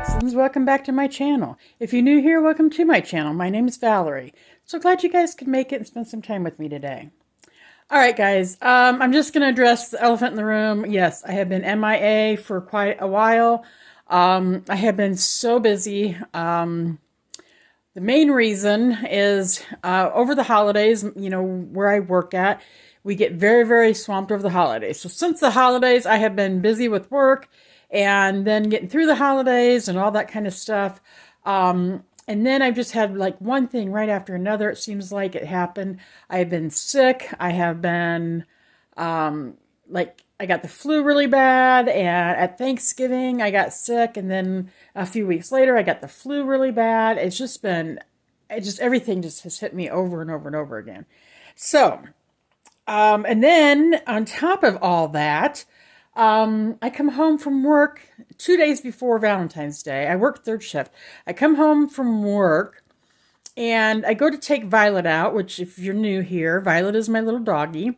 Excellent. Welcome back to my channel. If you're new here, welcome to my channel. My name is Valerie. So glad you guys could make it and spend some time with me today. All right, guys. I'm just going to address the elephant in the room. Yes, I have been MIA for quite a while. I have been so busy. The main reason is over the holidays, you know, where I work at, we get very, very swamped over the holidays. So since the holidays, I have been busy with work and then getting through the holidays and all that kind of stuff. And then I've just had like one thing right after another. It seems like it happened. I have been sick. I have been, I got the flu really bad. And at Thanksgiving, I got sick. And then a few weeks later, I got the flu really bad. It's just been, everything just has hit me over and over and over again. So, and then on top of all that, I come home from work 2 days before Valentine's Day. I work third shift. I come home from work and I go to take Violet out, which if you're new here, Violet is my little doggie.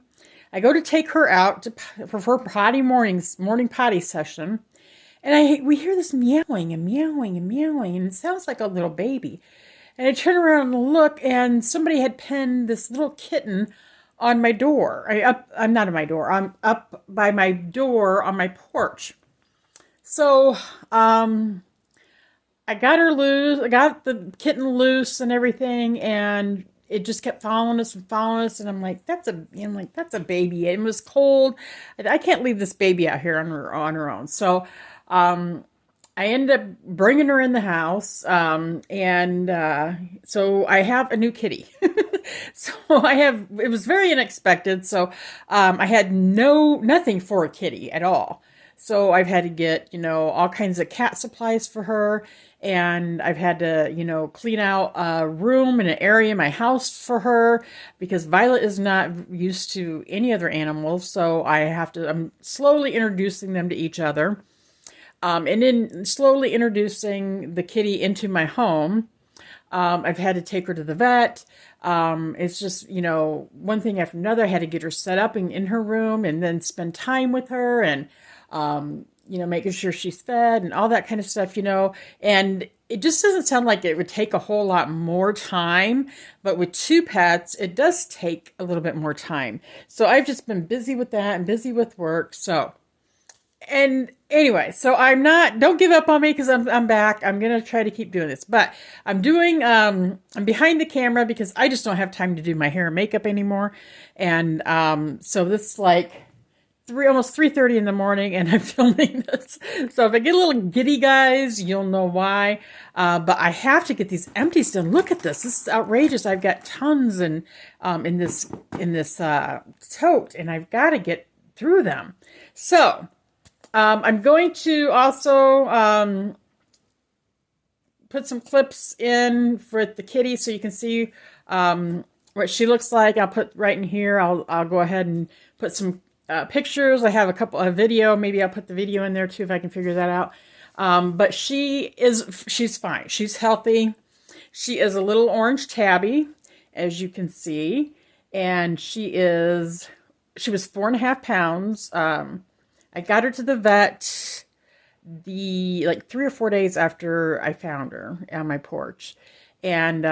I go to take her out for her morning potty session. And we hear this meowing and meowing and meowing, and it sounds like a little baby. And I turn around and look, and somebody had pinned this little kitten on my door. I'm not on my door. I'm up by my door on my porch. So, I got her loose. I got the kitten loose and everything, and it just kept following us and following us. And I'm like, that's a baby. It was cold. I can't leave this baby out here on her own. So, I ended up bringing her in the house, so I have a new kitty. So it was very unexpected. So I had nothing for a kitty at all. So I've had to get, all kinds of cat supplies for her. And I've had to, clean out a room and an area in my house for her because Violet is not used to any other animals. So I'm slowly introducing them to each other. And then slowly introducing the kitty into my home. I've had to take her to the vet. It's just, one thing after another. I had to get her set up in her room and then spend time with her and, making sure she's fed and all that kind of stuff, and it just doesn't sound like it would take a whole lot more time, but with two pets, it does take a little bit more time. So I've just been busy with that and busy with work. So, and anyway, so don't give up on me because I'm back. I'm going to try to keep doing this, but I'm behind the camera because I just don't have time to do my hair and makeup anymore. And, so this is like almost 3:30 in the morning and I'm filming this. So if I get a little giddy, guys, you'll know why. But I have to get these empties done. Look at this. This is outrageous. I've got tons in this tote and I've got to get through them. So, I'm going to also put some clips in for the kitty so you can see what she looks like. I'll put right in here. I'll go ahead and put some pictures. I have a couple of video. Maybe I'll put the video in there too if I can figure that out. But she's fine. She's healthy. She is a little orange tabby, as you can see, and she was 4.5 pounds. I got her to the vet 3 or 4 days after I found her on my porch. And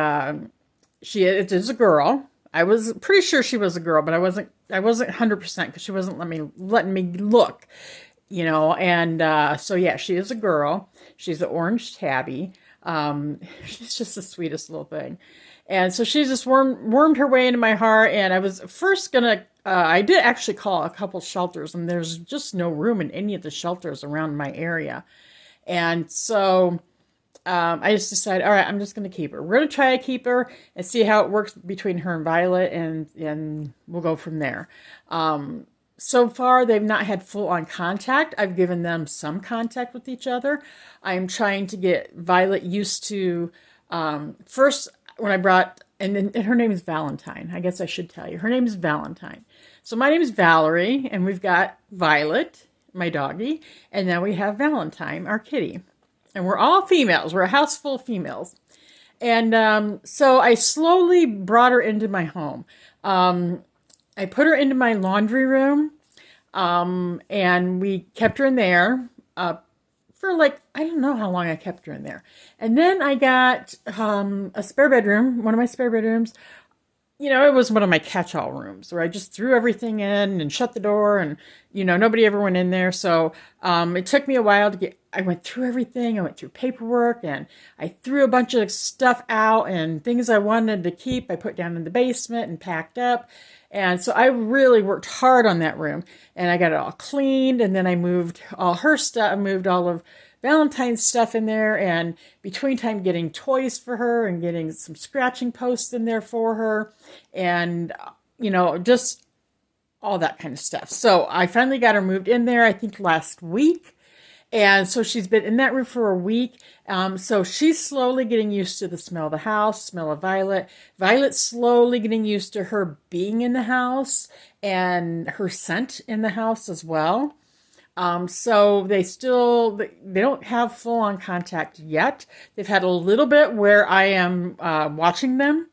it is a girl. I was pretty sure she was a girl, but I wasn't 100% because she wasn't letting me look, and so yeah, she is a girl. She's an orange tabby. She's just the sweetest little thing. And so she just wormed her way into my heart. And I was first I did actually call a couple shelters, and there's just no room in any of the shelters around my area. And so I just decided, all right, I'm just going to keep her. We're going to try to keep her and see how it works between her and Violet, and we'll go from there. So far, they've not had full-on contact. I've given them some contact with each other. I'm trying to get Violet used to, first, when I brought, and her name is Valentine. I guess I should tell you. Her name is Valentine. So my name is Valerie, and we've got Violet, my doggie, and then we have Valentine, our kitty. And we're all females. We're a house full of females. And so I slowly brought her into my home. I put her into my laundry room, and we kept her in there for like, I don't know how long I kept her in there. And then I got a spare bedroom, one of my spare bedrooms. You know, it was one of my catch-all rooms where I just threw everything in and shut the door, and, you know, nobody ever went in there. So it took me a while to I went through everything. I went through paperwork, and I threw a bunch of stuff out, and things I wanted to keep I put down in the basement and packed up. And so I really worked hard on that room, and I got it all cleaned, and then I moved all her stuff. I moved all of Valentine's stuff in there, and between time getting toys for her and getting some scratching posts in there for her, and, you know, just all that kind of stuff. So I finally got her moved in there, I think last week. And so she's been in that room for a week. So she's slowly getting used to the smell of the house, smell of Violet. Violet's slowly getting used to her being in the house and her scent in the house as well. So they don't have full on contact yet. They've had a little bit where I am watching them.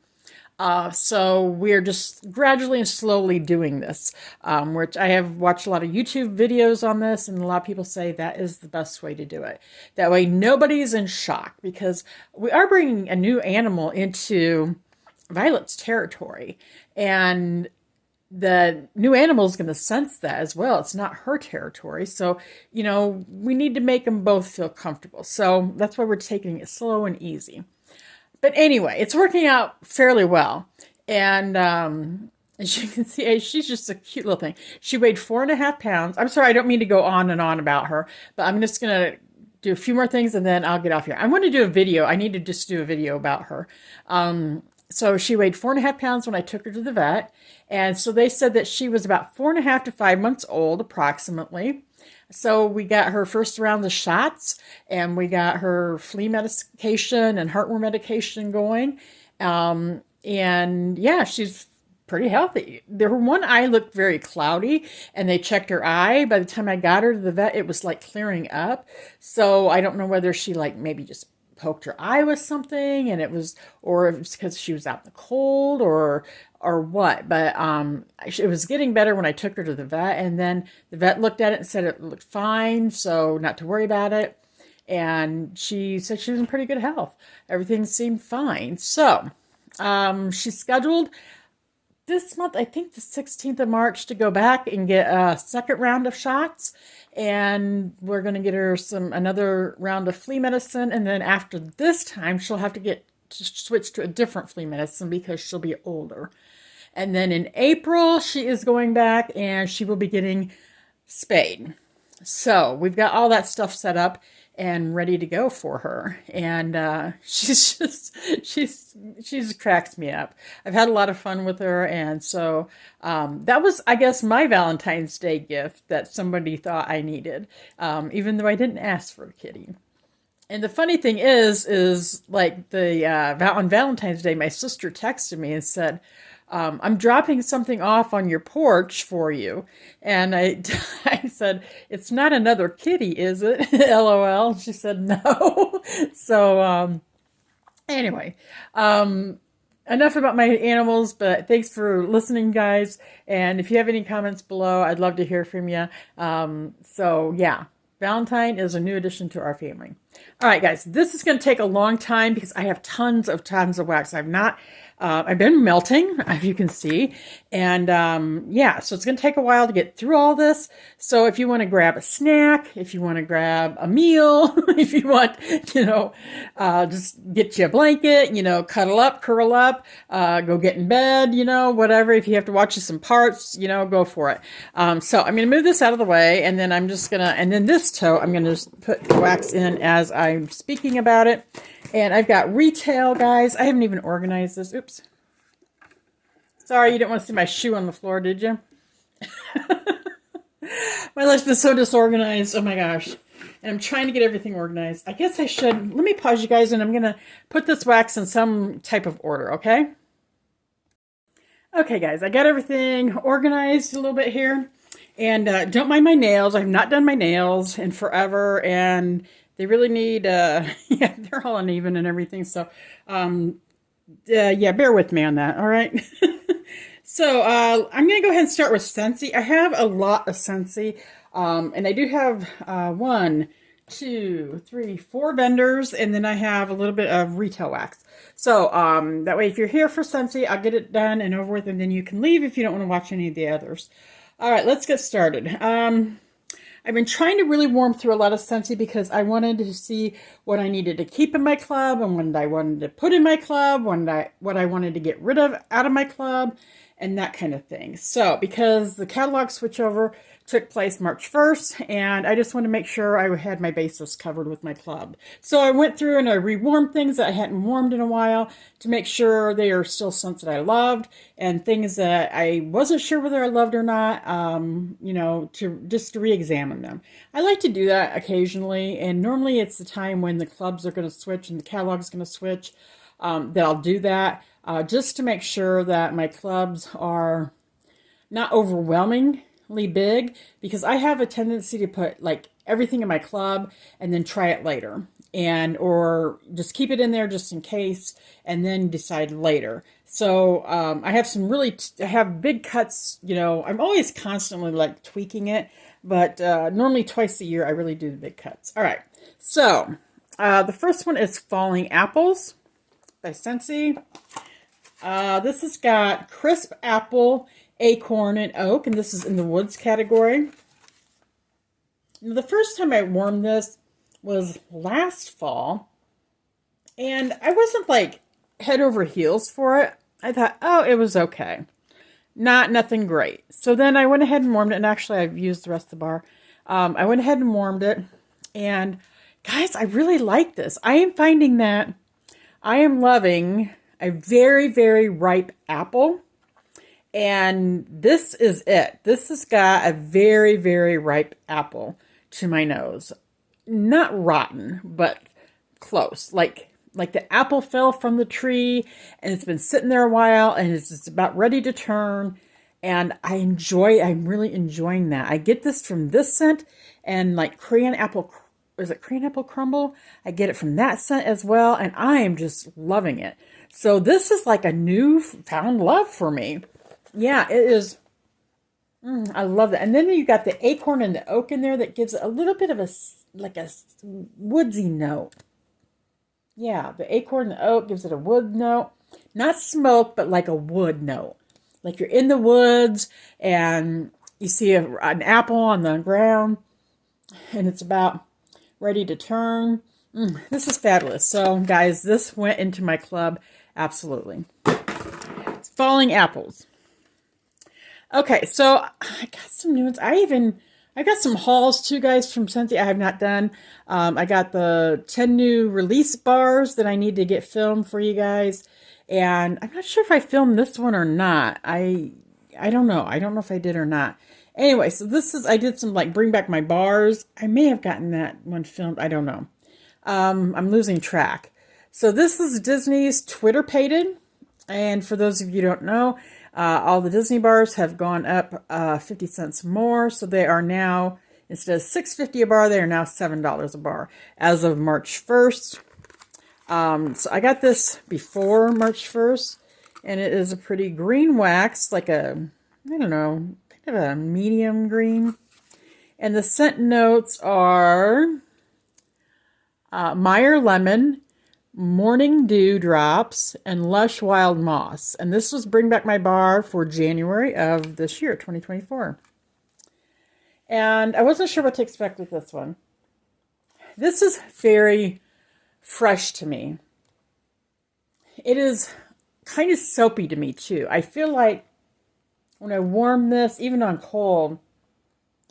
So we're just gradually and slowly doing this, which I have watched a lot of YouTube videos on this, and a lot of people say that is the best way to do it. That way nobody's in shock, because we are bringing a new animal into Violet's territory, and the new animal is going to sense that as well. It's not her territory. So, you know, we need to make them both feel comfortable. So that's why we're taking it slow and easy. But anyway, it's working out fairly well. And as you can see, she's just a cute little thing. She weighed 4.5 pounds. I'm sorry, I don't mean to go on and on about her, but I'm just going to do a few more things and then I'll get off here. I want to do a video. I need to just do a video about her. So she weighed 4.5 pounds when I took her to the vet. And so they said that she was about 4.5 to 5 months old, approximately. So we got her first round of shots, and we got her flea medication and heartworm medication going. And yeah, she's pretty healthy. Her one eye looked very cloudy, and they checked her eye. By the time I got her to the vet, it was like clearing up. So I don't know whether she like maybe just poked her eye with something, and it was, or it was because she was out in the cold, or what. But it was getting better when I took her to the vet, and then the vet looked at it and said it looked fine, so not to worry about it. And she said she was in pretty good health. Everything seemed fine. So she's scheduled this month, I think the 16th of March, to go back and get a second round of shots. And we're going to get her another round of flea medicine. And then after this time, she'll have to switch to a different flea medicine because she'll be older. And then in April, she is going back and she will be getting spayed. So we've got all that stuff set up and ready to go for her. And she's cracks me up. I've had a lot of fun with her. And so that was, I guess, my Valentine's Day gift that somebody thought I needed, even though I didn't ask for a kitty. And the funny thing is like on Valentine's Day, my sister texted me and said, I'm dropping something off on your porch for you. And I said, it's not another kitty, is it? LOL. She said, no. So, anyway, enough about my animals, but thanks for listening, guys. And if you have any comments below, I'd love to hear from you. So yeah, Valentine is a new addition to our family. All right, guys, this is going to take a long time because I have tons of wax. I've been melting, as you can see, and yeah, so it's going to take a while to get through all this. So if you want to grab a snack, if you want to grab a meal, if you want, just get you a blanket, cuddle up, curl up, go get in bed, whatever. If you have to watch some parts, go for it. So I'm going to move this out of the way, and then and then this toe, I'm going to just put the wax in as I'm speaking about it. And I've got retail, guys. I haven't even organized this. Oops. Sorry, you didn't want to see my shoe on the floor, did you? My life's been so disorganized. Oh my gosh. And I'm trying to get everything organized. I guess I should. Let me pause you guys, and I'm going to put this wax in some type of order, okay? Okay, guys. I got everything organized a little bit here. And don't mind my nails. I've not done my nails in forever, and they really need, yeah, they're all uneven and everything. So, yeah, bear with me on that. All right. So, I'm going to go ahead and start with Scentsy. I have a lot of Scentsy. And I do have 1, two, three, four vendors, and then I have a little bit of retail wax. So that way, if you're here for Scentsy, I'll get it done and over with, and then you can leave if you don't want to watch any of the others. All right, let's get started. I've been trying to really warm through a lot of Scentsy because I wanted to see what I needed to keep in my club and what I wanted to put in my club, what I wanted to get rid of out of my club, and that kind of thing. So because the catalog switchover took place March 1st, and I just wanted to make sure I had my bases covered with my club. So I went through and I rewarmed things that I hadn't warmed in a while to make sure they are still scents that I loved, and things that I wasn't sure whether I loved or not, you know, to re-examine them. I like to do that occasionally, and normally it's the time when the clubs are going to switch and the catalog is going to switch that I'll do that, just to make sure that my clubs are not overwhelmingly big, because I have a tendency to put like everything in my club and then try it later, and or just keep it in there just in case and then decide later. So I have some really I have big cuts, you know. I'm always constantly like tweaking it, but normally twice a year I really do the big cuts. All right, so the first one is Falling Apples by Scentsy. This has got crisp apple, acorn, and oak, and this is in the woods category. Now, the first time I warmed this was last fall, and I wasn't like head over heels for it. I thought, oh, it was okay. Nothing great. So then I went ahead and warmed it, and actually I've used the rest of the bar. I went ahead and warmed it, and guys, I really like this. I am finding that I am loving a very, very ripe apple. And this is it. This has got a very, very ripe apple to my nose. Not rotten, but close. Like the apple fell from the tree and it's been sitting there a while and it's just about ready to turn. And I'm really enjoying that. I get this from this scent and like crayon apple crumble? I get it from that scent as well. And I am just loving it. So this is like a newfound love for me. Yeah, it is. I love that. And then you got the acorn and the oak in there that gives it a little bit of a woodsy note. Yeah, the acorn and the oak gives it a wood note. Not smoke, but like a wood note. Like you're in the woods and you see an apple on the ground and it's about ready to turn. This is fabulous. So, guys, this went into my club absolutely. It's Falling Apples. Okay, so I got some new ones. I got some hauls too, guys, from Scentsy I have not done. I got the 10 new release bars that I need to get filmed for you guys. And I'm not sure if I filmed this one or not. I don't know. I don't know if I did or not. Anyway, so I did some like bring back my bars. I may have gotten that one filmed. I don't know. I'm losing track. So this is Disney's Twitter Pated. And for those of you who don't know, all the Disney bars have gone up 50 cents more. So they are now, instead of $6.50 a bar, they are now $7 a bar as of March 1st. So I got this before March 1st. And it is a pretty green wax, like a, I don't know, kind of a medium green. And the scent notes are Meyer Lemon, Morning Dew Drops, and Lush Wild Moss. And this was Bring Back My Bar for January of this year, 2024. And I wasn't sure what to expect with this one. This is very fresh to me. It is kind of soapy to me too. I feel like when I warm this, even on cold,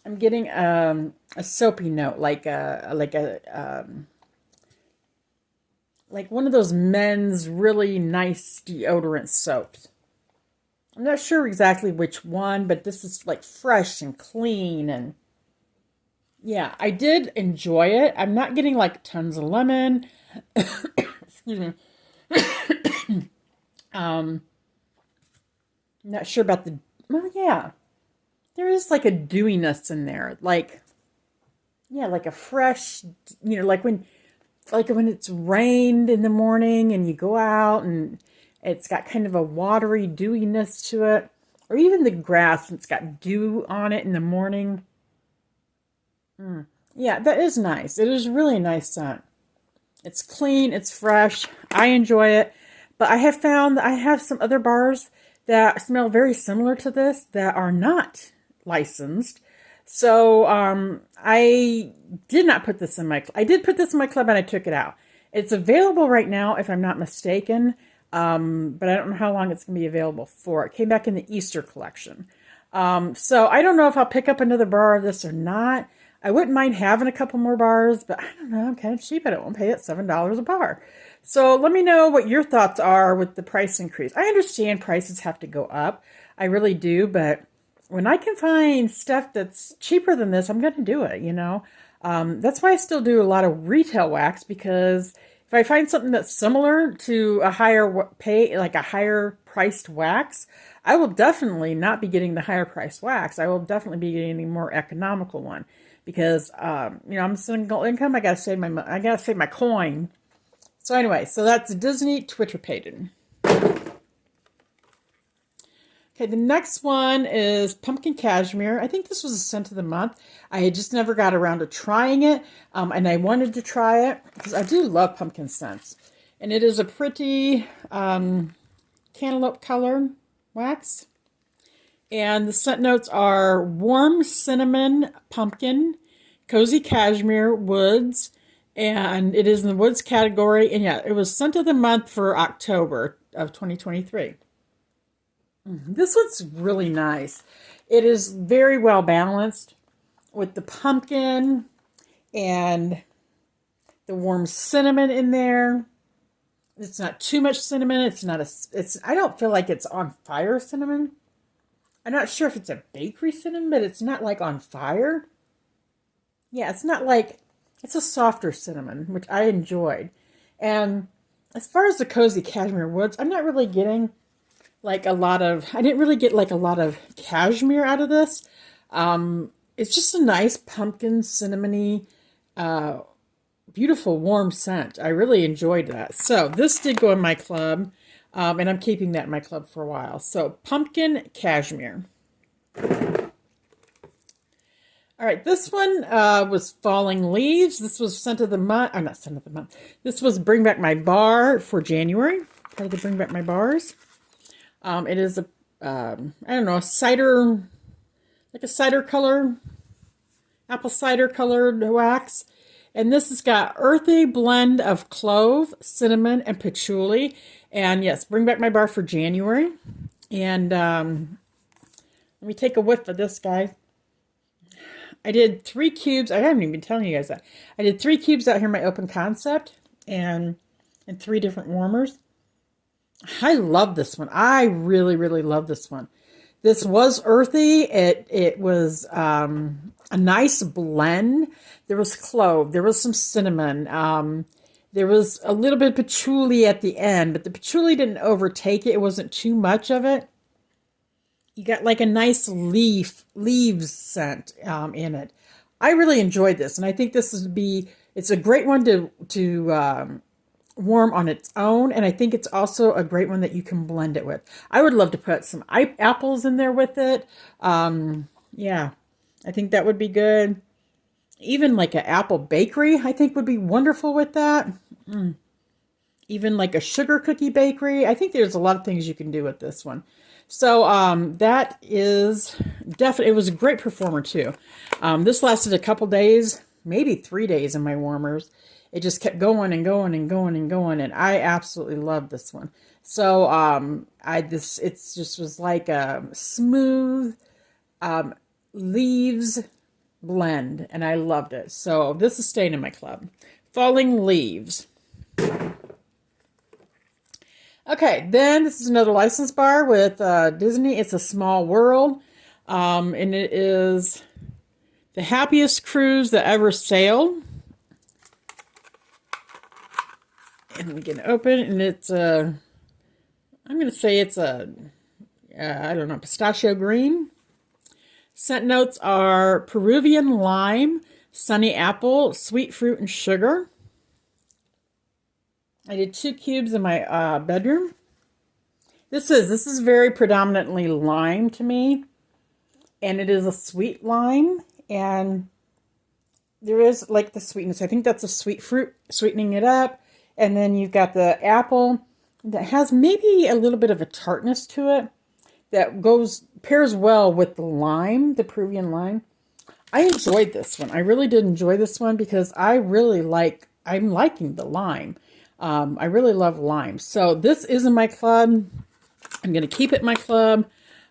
I'm getting a soapy note, like one of those men's really nice deodorant soaps. I'm not sure exactly which one, but this is like fresh and clean, and yeah, I did enjoy it. I'm not getting like tons of lemon. Excuse me. Not sure about well, yeah. There is like a dewiness in there. Like, yeah, like a fresh, you know, like when it's rained in the morning and you go out and it's got kind of a watery dewiness to it. Or even the grass, it's got dew on it in the morning. Yeah, that is nice. It is really a nice scent. It's clean, it's fresh. I enjoy it. But I have found that I have some other bars that smell very similar to this that are not licensed. So I did not put this in my, I did put this in my club and I took it out. It's available right now, if I'm not mistaken, but I don't know how long it's going to be available for. It came back in the Easter collection. So I don't know if I'll pick up another bar of this or not. I wouldn't mind having a couple more bars, but I don't know, I'm kind of cheap. I don't want to pay it $7 a bar. So let me know what your thoughts are with the price increase. I understand prices have to go up. I really do, but when I can find stuff that's cheaper than this, I'm going to do it, you know. That's why I still do a lot of retail wax, because if I find something that's similar to a higher pay, like a higher priced wax, I will definitely not be getting the higher priced wax. I will definitely be getting the more economical one. Because you know, I'm single income. I gotta save my coin. So anyway, so that's Disney Twitter Pated. Okay, the next one is Pumpkin Cashmere. I think this was a scent of the month. I had just never got around to trying it, and I wanted to try it because I do love pumpkin scents. And it is a pretty cantaloupe color wax. And the scent notes are warm cinnamon, pumpkin, cozy cashmere, woods, and it is in the woods category. And yeah, it was scent of the month for October of 2023. This one's really nice. It is very well balanced with the pumpkin and the warm cinnamon in there. It's not too much cinnamon. I don't feel like it's on fire cinnamon. I'm not sure if it's a bakery cinnamon, but it's not like on fire. Yeah, it's not like, it's a softer cinnamon, which I enjoyed. And as far as the cozy cashmere woods, I'm not really getting like I didn't really get like a lot of cashmere out of this. It's just a nice pumpkin, cinnamony, beautiful, warm scent. I really enjoyed that. So this did go in my club. And I'm keeping that in my club for a while. So, Pumpkin Cashmere. All right, this one was Falling Leaves. This was Scent of the Month. Oh, not Scent of the Month. This was Bring Back My Bar for January. Part of the Bring Back My Bars. It is a, I don't know, a cider, like a cider color, apple cider colored wax. And this has got earthy blend of clove, cinnamon, and patchouli. And yes, Bring Back My Bar for January. And let me take a whiff of this, guys. I did 3 cubes. I haven't even been telling you guys that. I did 3 cubes out here in my open concept. And 3 different warmers. I love this one. I really, really love this one. This was earthy. It was a nice blend. There was clove. There was some cinnamon. There was a little bit of patchouli at the end, but the patchouli didn't overtake it. It wasn't too much of it. You got like a nice leaves scent in it. I really enjoyed this, and I think it's a great one to warm on its own, and I think it's also a great one that you can blend it with. I would love to put some apples in there with it. Yeah, I think that would be good. Even like an apple bakery, I think would be wonderful with that. Even like a sugar cookie bakery. I think there's a lot of things you can do with this one. So that is definitely, it was a great performer too. This lasted a couple days, maybe 3 days in my warmers. It just kept going and going and going and going, and I absolutely love this one. So it just was like a smooth leaves blend, and I loved it. So this is staying in my club. Falling Leaves. Okay, then this is another license bar with Disney. It's A Small World, and it is the happiest cruise that ever sailed. And we can open, and it's I'm going to say it's I don't know, pistachio green. Scent notes are Peruvian lime, sunny apple, sweet fruit, and sugar. I did 2 cubes in my bedroom. This is very predominantly lime to me, and it is a sweet lime, and there is like the sweetness. I think that's a sweet fruit sweetening it up. And then you've got the apple that has maybe a little bit of a tartness to it that pairs well with the lime, the Peruvian lime. I enjoyed this one. I really did enjoy this one because I'm liking the lime. I really love lime. So this is in my club. I'm going to keep it in my club.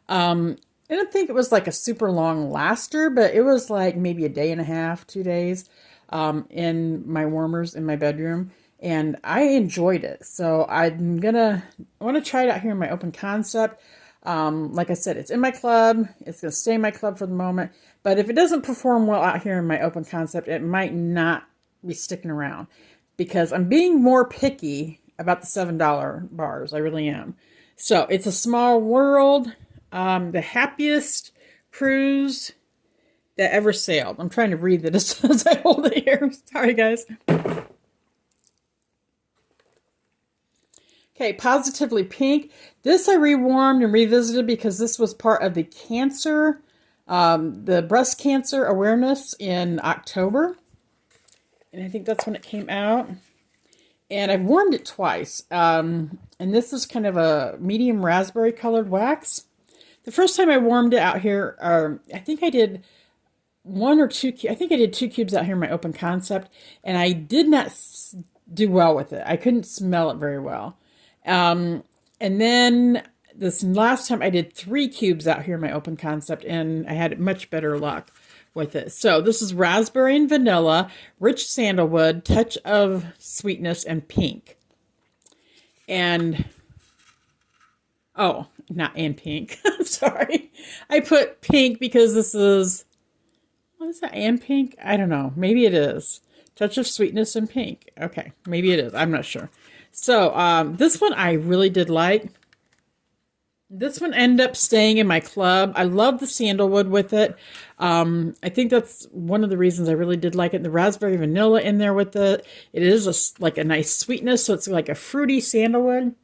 I didn't think it was like a super long laster, but it was like maybe a day and a half, 2 days, in my warmers in my bedroom. And I enjoyed it. So I want to try it out here in my open concept. Like I said, it's in my club. It's going to stay in my club for the moment. But if it doesn't perform well out here in my open concept, it might not be sticking around because I'm being more picky about the $7 bars. I really am. So it's a small world. The happiest cruise that ever sailed. I'm trying to read this as I hold it here. Sorry, guys. Okay, Positively Pink. This I rewarmed and revisited because this was part of the the breast cancer awareness in October. And I think that's when it came out. And I've warmed it twice. And this is kind of a medium raspberry colored wax. The first time I warmed it out here, I think I did 1 or 2, I think I did 2 cubes out here in my open concept. And I did not do well with it. I couldn't smell it very well. And then this last time I did 3 cubes out here in my open concept and I had much better luck with it. So this is raspberry and vanilla, rich sandalwood, touch of sweetness, and pink. And, oh, not and pink. I'm sorry. I put pink because this is, what is that, and pink? I don't know. Maybe it is. Touch of sweetness and pink. Okay, maybe it is. I'm not sure. So this one I really did like. This one ended up staying in my club. I love the sandalwood with it. I think that's one of the reasons I really did like it. The raspberry vanilla in there with it. It is like a nice sweetness, so it's like a fruity sandalwood.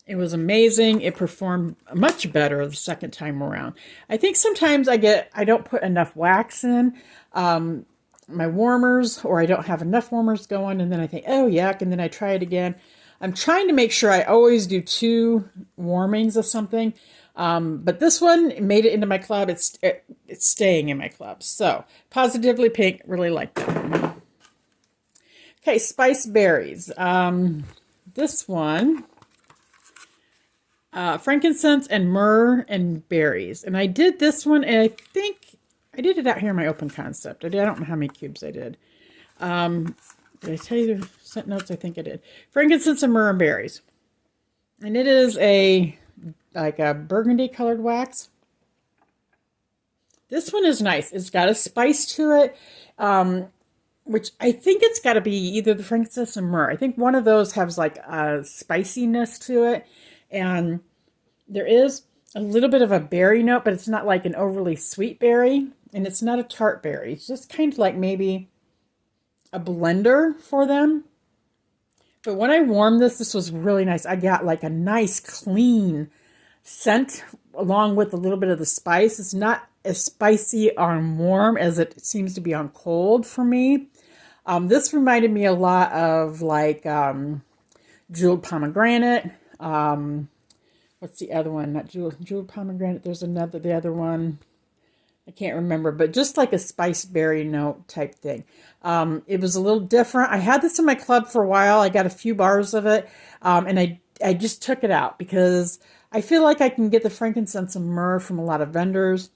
It was amazing. It performed much better the second time around. I think sometimes I don't put enough wax in my warmers, or I don't have enough warmers going, and then I think, oh, yuck, and then I try it again. I'm trying to make sure I always do 2 warmings of something, but this one made it into my club. It's staying in my club. So, Positively Pink, really like that one. Okay, Spice Berries. This one, frankincense and myrrh and berries. And I did this one, and I think I did it out here in my open concept. I don't know how many cubes I did. Did I tell you the scent notes? I think I did. Frankincense and myrrh and berries. And it is like a burgundy colored wax. This one is nice. It's got a spice to it, which I think it's got to be either the frankincense or myrrh. I think one of those has like a spiciness to it. And there is a little bit of a berry note, but it's not like an overly sweet berry. And it's not a tart berry. It's just kind of like maybe a blender for them. But when I warmed this was really nice. I got like a nice clean scent along with a little bit of the spice. It's not as spicy on warm as it seems to be on cold for me. This reminded me a lot of like jeweled pomegranate. What's the other one? Not jeweled pomegranate. There's the other one. I can't remember, but just like a spice berry note type thing. It was a little different. I had this in my club for a while. I got a few bars of it, and I just took it out because I feel like I can get the frankincense and myrrh from a lot of vendors.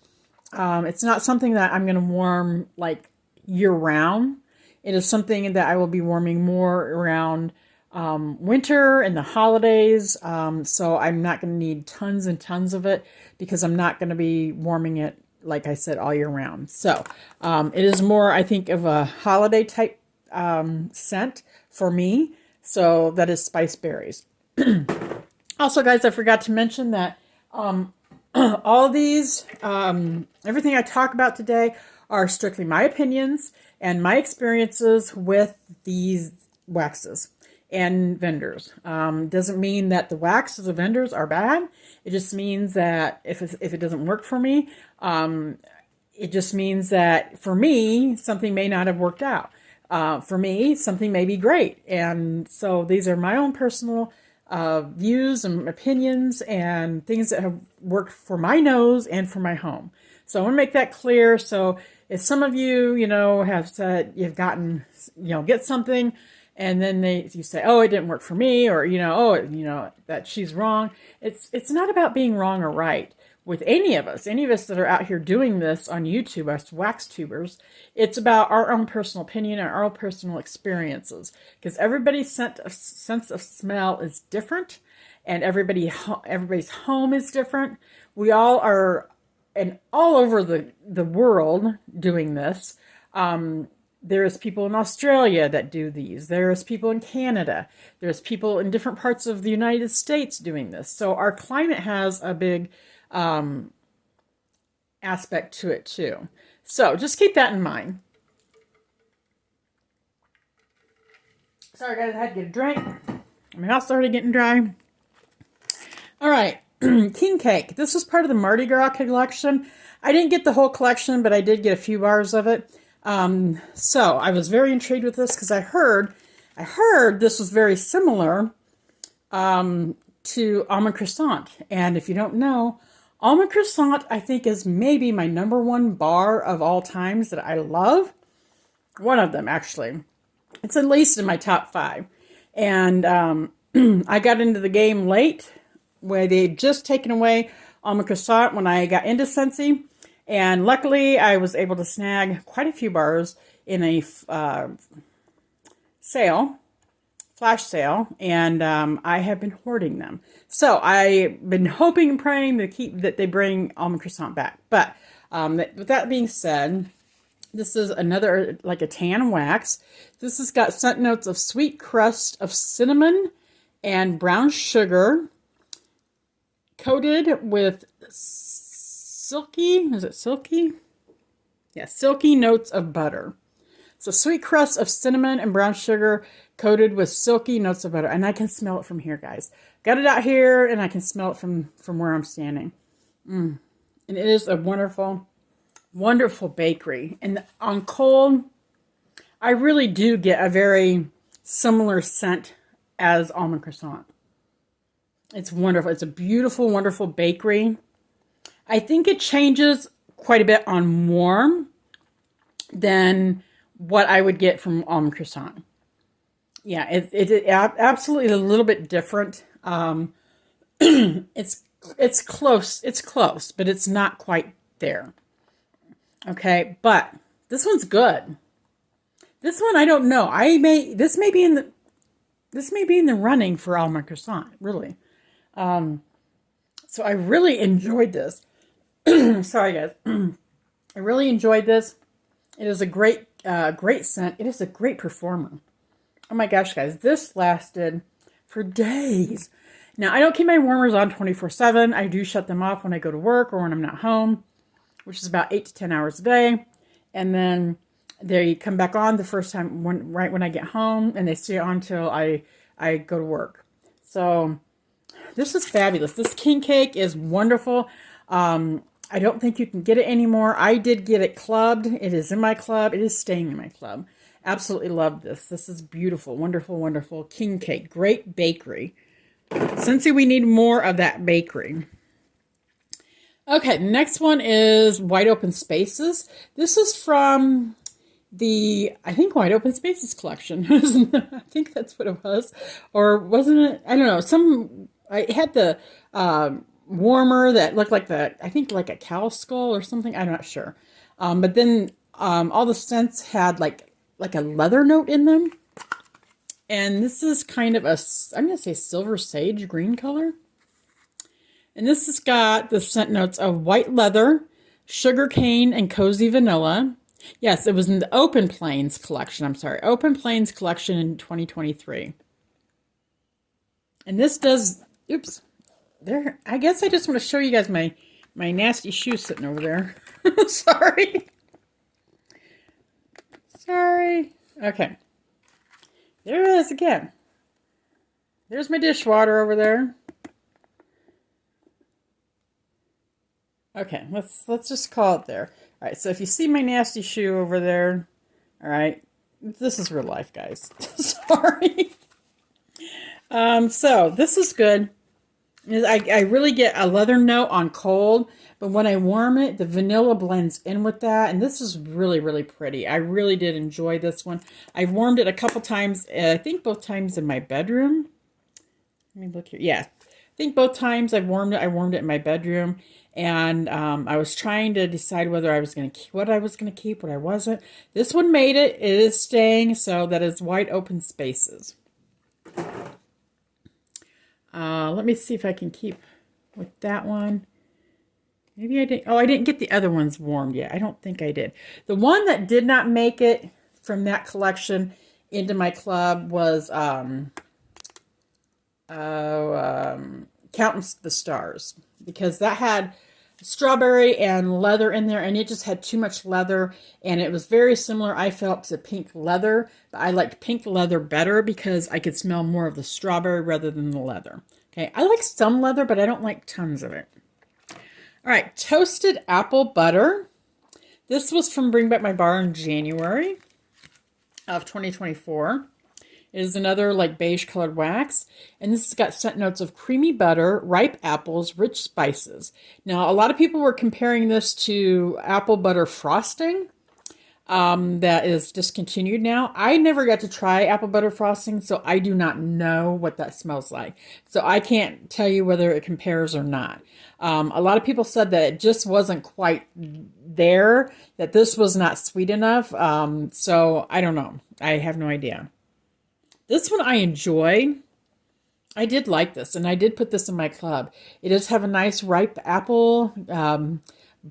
It's not something that I'm going to warm like year round. It is something that I will be warming more around winter and the holidays. So I'm not going to need tons and tons of it because I'm not going to be warming it, like I said, all year round. So it is more, I think, of a holiday type scent for me. So that is spice berries. Also, guys, I forgot to mention that all these, everything I talk about today are strictly my opinions and my experiences with these waxes and vendors. Doesn't mean that the wax of the vendors are bad. It just means that if it doesn't work for me, it just means that for me, something may not have worked out. For me, something may be great. And so these are my own personal views and opinions and things that have worked for my nose and for my home. So I want to make that clear. So if some of you, have said you've gotten, get something, and then you say, oh, it didn't work for me, or, that she's wrong. It's not about being wrong or right. With any of us that are out here doing this on YouTube, us wax tubers, it's about our own personal opinion and our own personal experiences. Because everybody's sense of smell is different, and everybody's home is different. We all are, and all over the world doing this. There's people in Australia that do these. There's people in Canada. There's people in different parts of the United States doing this. So our climate has a big aspect to it too. So just keep that in mind. Sorry guys, I had to get a drink. My mouth's already getting dry. All right, king cake. This was part of the Mardi Gras collection. I didn't get the whole collection, but I did get a few bars of it. So I was very intrigued with this because I heard this was very similar to almond croissant. And if you don't know, almond croissant, I think, is maybe my #1 bar of all times that I love. One of them, actually. It's at least in my top 5. And I got into the game late, where they'd just taken away almond croissant when I got into Scentsy. And luckily, I was able to snag quite a few bars in a flash sale, and I have been hoarding them. So I've been hoping and praying that they bring almond croissant back. But with that being said, this is another, like a tan wax. This has got scent notes of sweet crust of cinnamon and brown sugar, coated with silky notes of butter. So sweet crust of cinnamon and brown sugar coated with silky notes of butter. And I can smell it from here, guys. Got it out here, and I can smell it from where I'm standing. And it is a wonderful, wonderful bakery. And on cold, I really do get a very similar scent as almond croissant. It's wonderful. It's a beautiful, wonderful bakery. I think it changes quite a bit on warm than what I would get from almond croissant. Yeah, it's absolutely a little bit different. It's close, but it's not quite there. Okay, but this one's good. This one, I don't know. This may be in the running for almond croissant, really. So I really enjoyed this. Sorry, guys. I really enjoyed this. It is a great scent. It is a great performer. Oh my gosh, guys. This lasted for days. Now, I don't keep my warmers on 24/7. I do shut them off when I go to work or when I'm not home, which is about 8 to 10 hours a day. And then they come back on the first time, right when I get home, and they stay on till I go to work. So this is fabulous. This king cake is wonderful. I don't think you can get it anymore. I did get it clubbed. It is in my club. It is staying in my club. Absolutely love this. This is beautiful, wonderful, wonderful king cake. Great bakery. Scentsy, we need more of that bakery. Okay, the next one is Wide Open Spaces. This is from the, I think, Wide Open Spaces collection. I think that's what it was. Or wasn't it? I don't know. I had the warmer that looked like I think like a cow skull or something. I'm not sure. But then all the scents had like a leather note in them. And this is kind of I'm going to say silver sage green color. And this has got the scent notes of white leather, sugar cane, and cozy vanilla. Yes, it was in the Open Plains collection. I'm sorry. Open Plains collection in 2023. And this does, oops. There, I guess I just want to show you guys my nasty shoe sitting over there. Sorry. Okay. There it is again. There's my dishwater over there. Okay, let's just call it there. All right, so if you see my nasty shoe over there, all right, this is real life, guys. Sorry. So this is good. I really get a leather note on cold, but when I warm it, the vanilla blends in with that, and this is really, really pretty. I really did enjoy this one. I've warmed it a couple times, I think both times in my bedroom. Let me look here. Yeah, I think both times I warmed it in my bedroom, and I was trying to decide whether I was going to keep what I was going to keep, what I wasn't. This one made it. It is staying, so that is wide open spaces. Let me see if I can keep with that one. Maybe I didn't. Oh, I didn't get the other ones warmed yet. I don't think I did. The one that did not make it from that collection into my club was Counting the Stars, because that had strawberry and leather in there, and it just had too much leather, and it was very similar, I felt, to pink leather, but I liked pink leather better because I could smell more of the strawberry rather than the leather. Okay, I like some leather, but I don't like tons of it. All right, Toasted Apple Butter. This was from Bring Back My Bar in January of 2024. It is another like beige colored wax, and this has got scent notes of creamy butter, ripe apples, rich spices. Now, a lot of people were comparing this to apple butter frosting that is discontinued now. I never got to try apple butter frosting, so I do not know what that smells like. So I can't tell you whether it compares or not. A lot of people said that it just wasn't quite there, that this was not sweet enough. So I don't know. I have no idea. This one I enjoyed. I did like this, and I did put this in my club. It does have a nice ripe apple,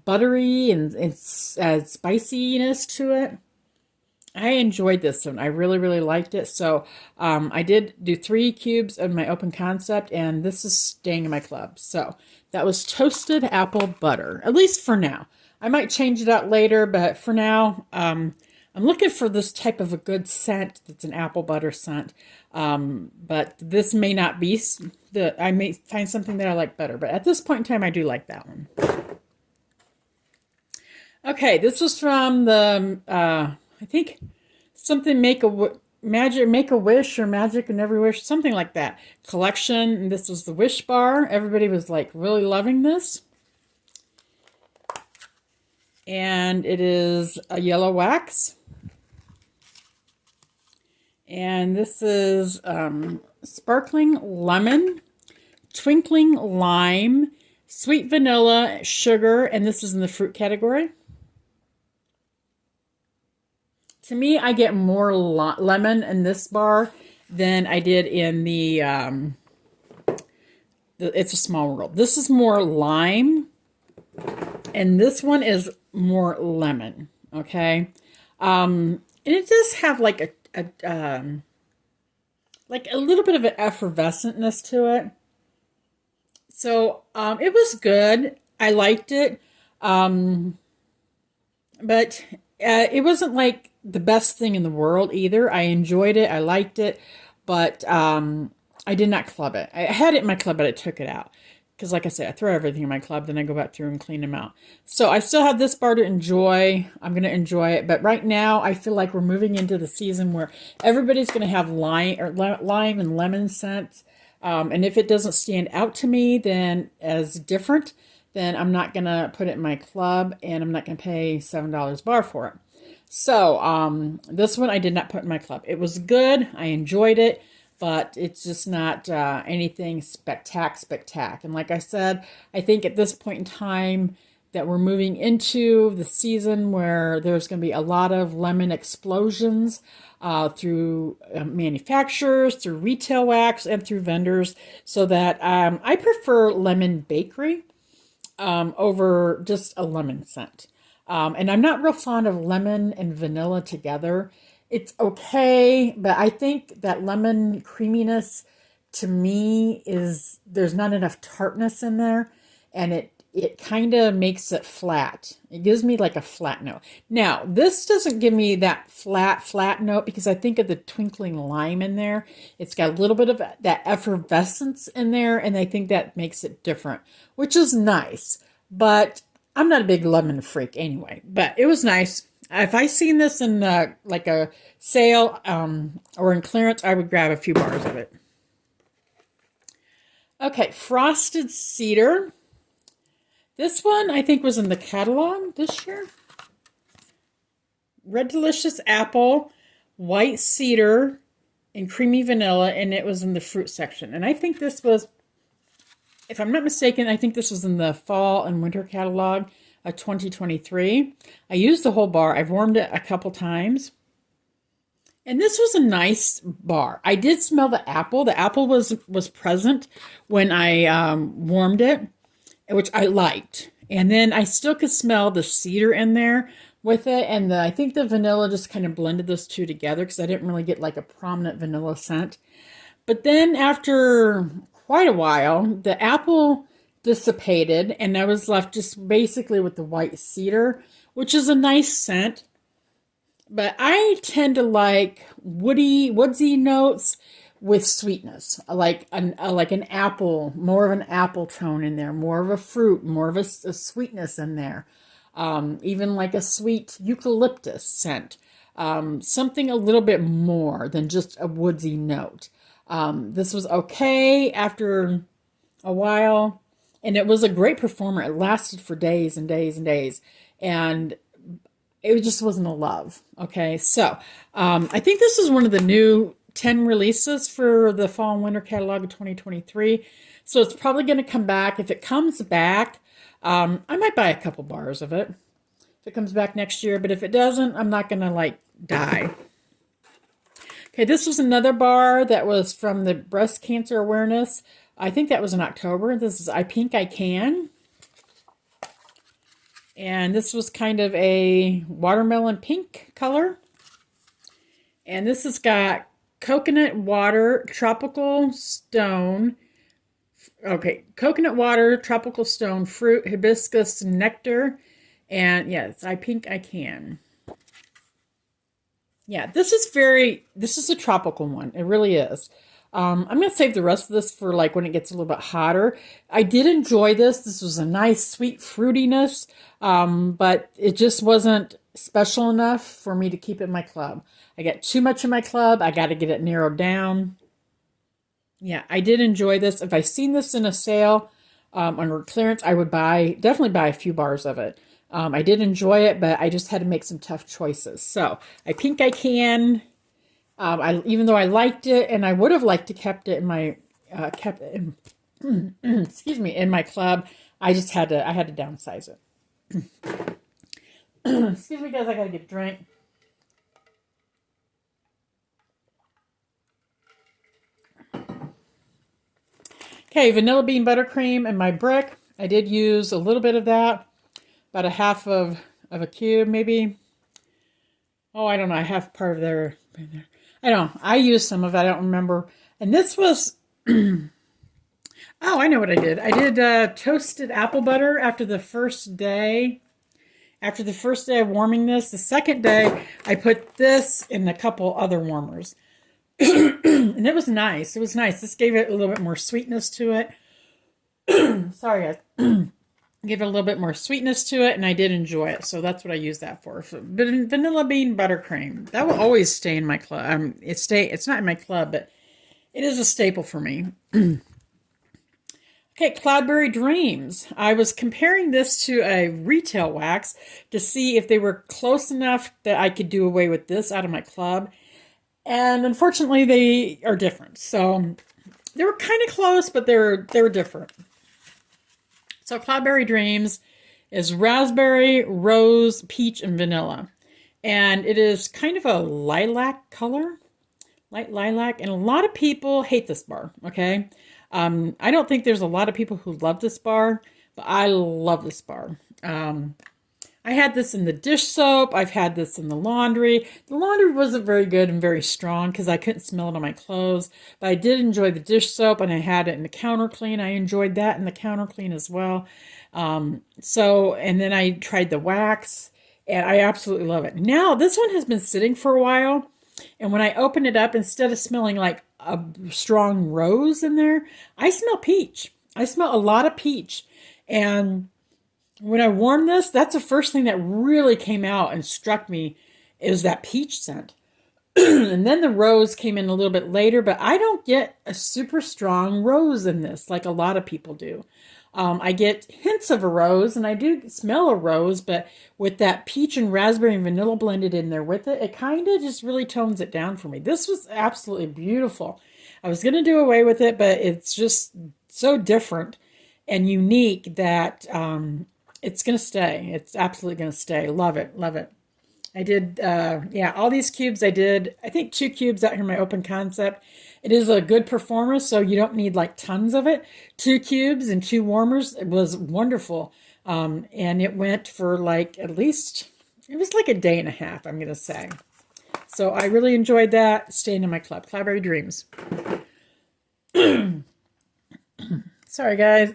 buttery and spiciness to it. I enjoyed this one. I really, really liked it. So I did do 3 cubes of my open concept, and this is staying in my club. So that was Toasted Apple Butter, at least for now. I might change it out later, but for now, I'm looking for this type of a good scent that's an apple butter scent. But this may not be, I may find something that I like better. But at this point in time, I do like that one. Okay, this was from the, I think, something Make a Wish or Magic in Every Wish, something like that collection. And this was the Wish Bar. Everybody was like really loving this. And it is a yellow wax. And this is Sparkling Lemon, Twinkling Lime, Sweet Vanilla, Sugar, and this is in the fruit category. To me, I get more lemon in this bar than I did in the It's a Small World. This is more lime, and this one is more lemon, okay? And it does have like a little bit of an effervescentness to it. So it was good. I liked it. But it wasn't like the best thing in the world either. I enjoyed it. I liked it. But I did not club it. I had it in my club, but I took it out. Because like I said, I throw everything in my club, then I go back through and clean them out. So I still have this bar to enjoy. I'm going to enjoy it. But right now, I feel like we're moving into the season where everybody's going to have lime and lemon scents. And if it doesn't stand out to me then as different, then I'm not going to put it in my club, and I'm not going to pay $7 bar for it. So this one I did not put in my club. It was good. I enjoyed it. But it's just not anything spectac. And like I said, I think at this point in time that we're moving into the season where there's going to be a lot of lemon explosions through manufacturers, through retail wax, and through vendors. So that I prefer lemon bakery over just a lemon scent. And I'm not real fond of lemon and vanilla together. It's okay, but I think that lemon creaminess to me is, there's not enough tartness in there, and it kind of makes it flat. It gives me like a flat note. Now, this doesn't give me that flat note because I think of the twinkling lime in there. It's got a little bit of that effervescence in there, and I think that makes it different, which is nice. But I'm not a big lemon freak anyway, but it was nice. If I seen this in like a sale or in clearance, I would grab a few bars of it. Okay, Frosted Cedar. This one I think was in the catalog this year. Red Delicious Apple, White Cedar, and Creamy Vanilla, and it was in the fruit section. And I think this was, if I'm not mistaken, I think this was in the fall and winter catalog of 2023. I used the whole bar. I've warmed it a couple times. And this was a nice bar. I did smell the apple. The apple was present when I warmed it, which I liked. And then I still could smell the cedar in there with it. And I think the vanilla just kind of blended those two together because I didn't really get like a prominent vanilla scent. But then after quite a while, the apple dissipated and I was left just basically with the white cedar, which is a nice scent. But I tend to like woodsy notes with sweetness, like an apple, more of an apple tone in there, more of a fruit, more of a sweetness in there. Even like a sweet eucalyptus scent. Something a little bit more than just a woodsy note. This was okay after a while, and it was a great performer. It lasted for days and days and days, and it just wasn't a love. Okay, so I think this is one of the new 10 releases for the fall and winter catalog of 2023. So it's probably going to come back. If it comes back, I might buy a couple bars of it if it comes back next year. But if it doesn't, I'm not going to like die. Okay, this was another bar that was from the breast cancer awareness. I think that was in October. This is I Pink I Can. And this was kind of a watermelon pink color. And this has got coconut water, tropical stone. Okay, coconut water, tropical stone, fruit, hibiscus, nectar. And yes, I Pink I Can. Yeah, this is a tropical one. It really is. I'm going to save the rest of this for like when it gets a little bit hotter. I did enjoy this. This was a nice sweet fruitiness, but it just wasn't special enough for me to keep it in my club. I got too much in my club. I got to get it narrowed down. Yeah, I did enjoy this. If I seen this in a sale on clearance, I would definitely buy a few bars of it. I did enjoy it, but I just had to make some tough choices. So I Pink I Can. Even though I liked it, and I would have liked to kept it in my excuse me, in my club, I had to downsize it. Excuse me, guys, I gotta get a drink. Okay, vanilla bean buttercream in my brick. I did use a little bit of that, about a half of a cube, maybe. Oh, I don't know. I have part of there. I don't know. I used some of it. I don't remember. And this was, oh, I know what I did. I did toasted apple butter after the first day. After the first day of warming this, the second day, I put this in a couple other warmers. And it was nice. It was nice. This gave it a little bit more sweetness to it. Sorry, guys. Give it a little bit more sweetness to it, and I did enjoy it. So that's what I use that for. Vanilla bean buttercream. That will always stay in my club. It's not in my club, but it is a staple for me. Okay, Cloudberry Dreams. I was comparing this to a retail wax to see if they were close enough that I could do away with this out of my club. And unfortunately, they are different. So they were kind of close, but they were different. So Cloudberry Dreams is raspberry, rose, peach, and vanilla. And it is kind of a lilac color, light lilac. And a lot of people hate this bar, okay? I don't think there's a lot of people who love this bar, but I love this bar. I had this in the dish soap. I've had this in the laundry. The laundry wasn't very good and very strong because I couldn't smell it on my clothes. But I did enjoy the dish soap, and I had it in the counter clean. I enjoyed that in the counter clean as well. And then I tried the wax, and I absolutely love it. Now, this one has been sitting for a while, and when I open it up, instead of smelling like a strong rose in there, I smell peach. I smell a lot of peach, and when I warmed this, that's the first thing that really came out and struck me is that peach scent. And then the rose came in a little bit later, but I don't get a super strong rose in this like a lot of people do. I get hints of a rose, and I do smell a rose, but with that peach and raspberry and vanilla blended in there with it, it kind of just really tones it down for me. This was absolutely beautiful. I was going to do away with it, but it's just so different and unique that it's going to stay. It's absolutely going to stay. Love it. Love it. I did, yeah, all these cubes. I did, I think 2 cubes out here in my open concept. It is a good performer, so you don't need like tons of it. 2 cubes and 2 warmers. It was wonderful. And it went for like at least, it was like a day and a half, I'm going to say. So I really enjoyed that, staying in my club. Cloudberry Dreams. Sorry, guys.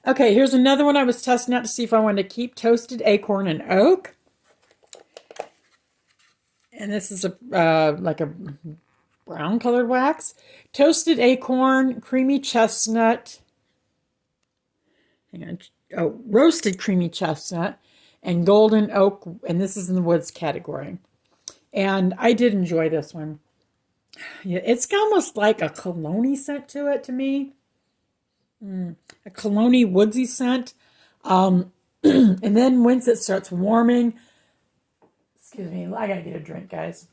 Okay, here's another one I was testing out to see if I wanted to keep. Toasted Acorn and Oak. And this is a like a brown colored wax. Toasted Acorn, Creamy Chestnut. Hang on. Oh, Roasted Creamy Chestnut and Golden Oak. And this is in the woods category. And I did enjoy this one. Yeah, it's almost like a cologne scent to it to me. A cologne woodsy scent. And then once it starts warming, excuse me, I gotta get a drink, guys.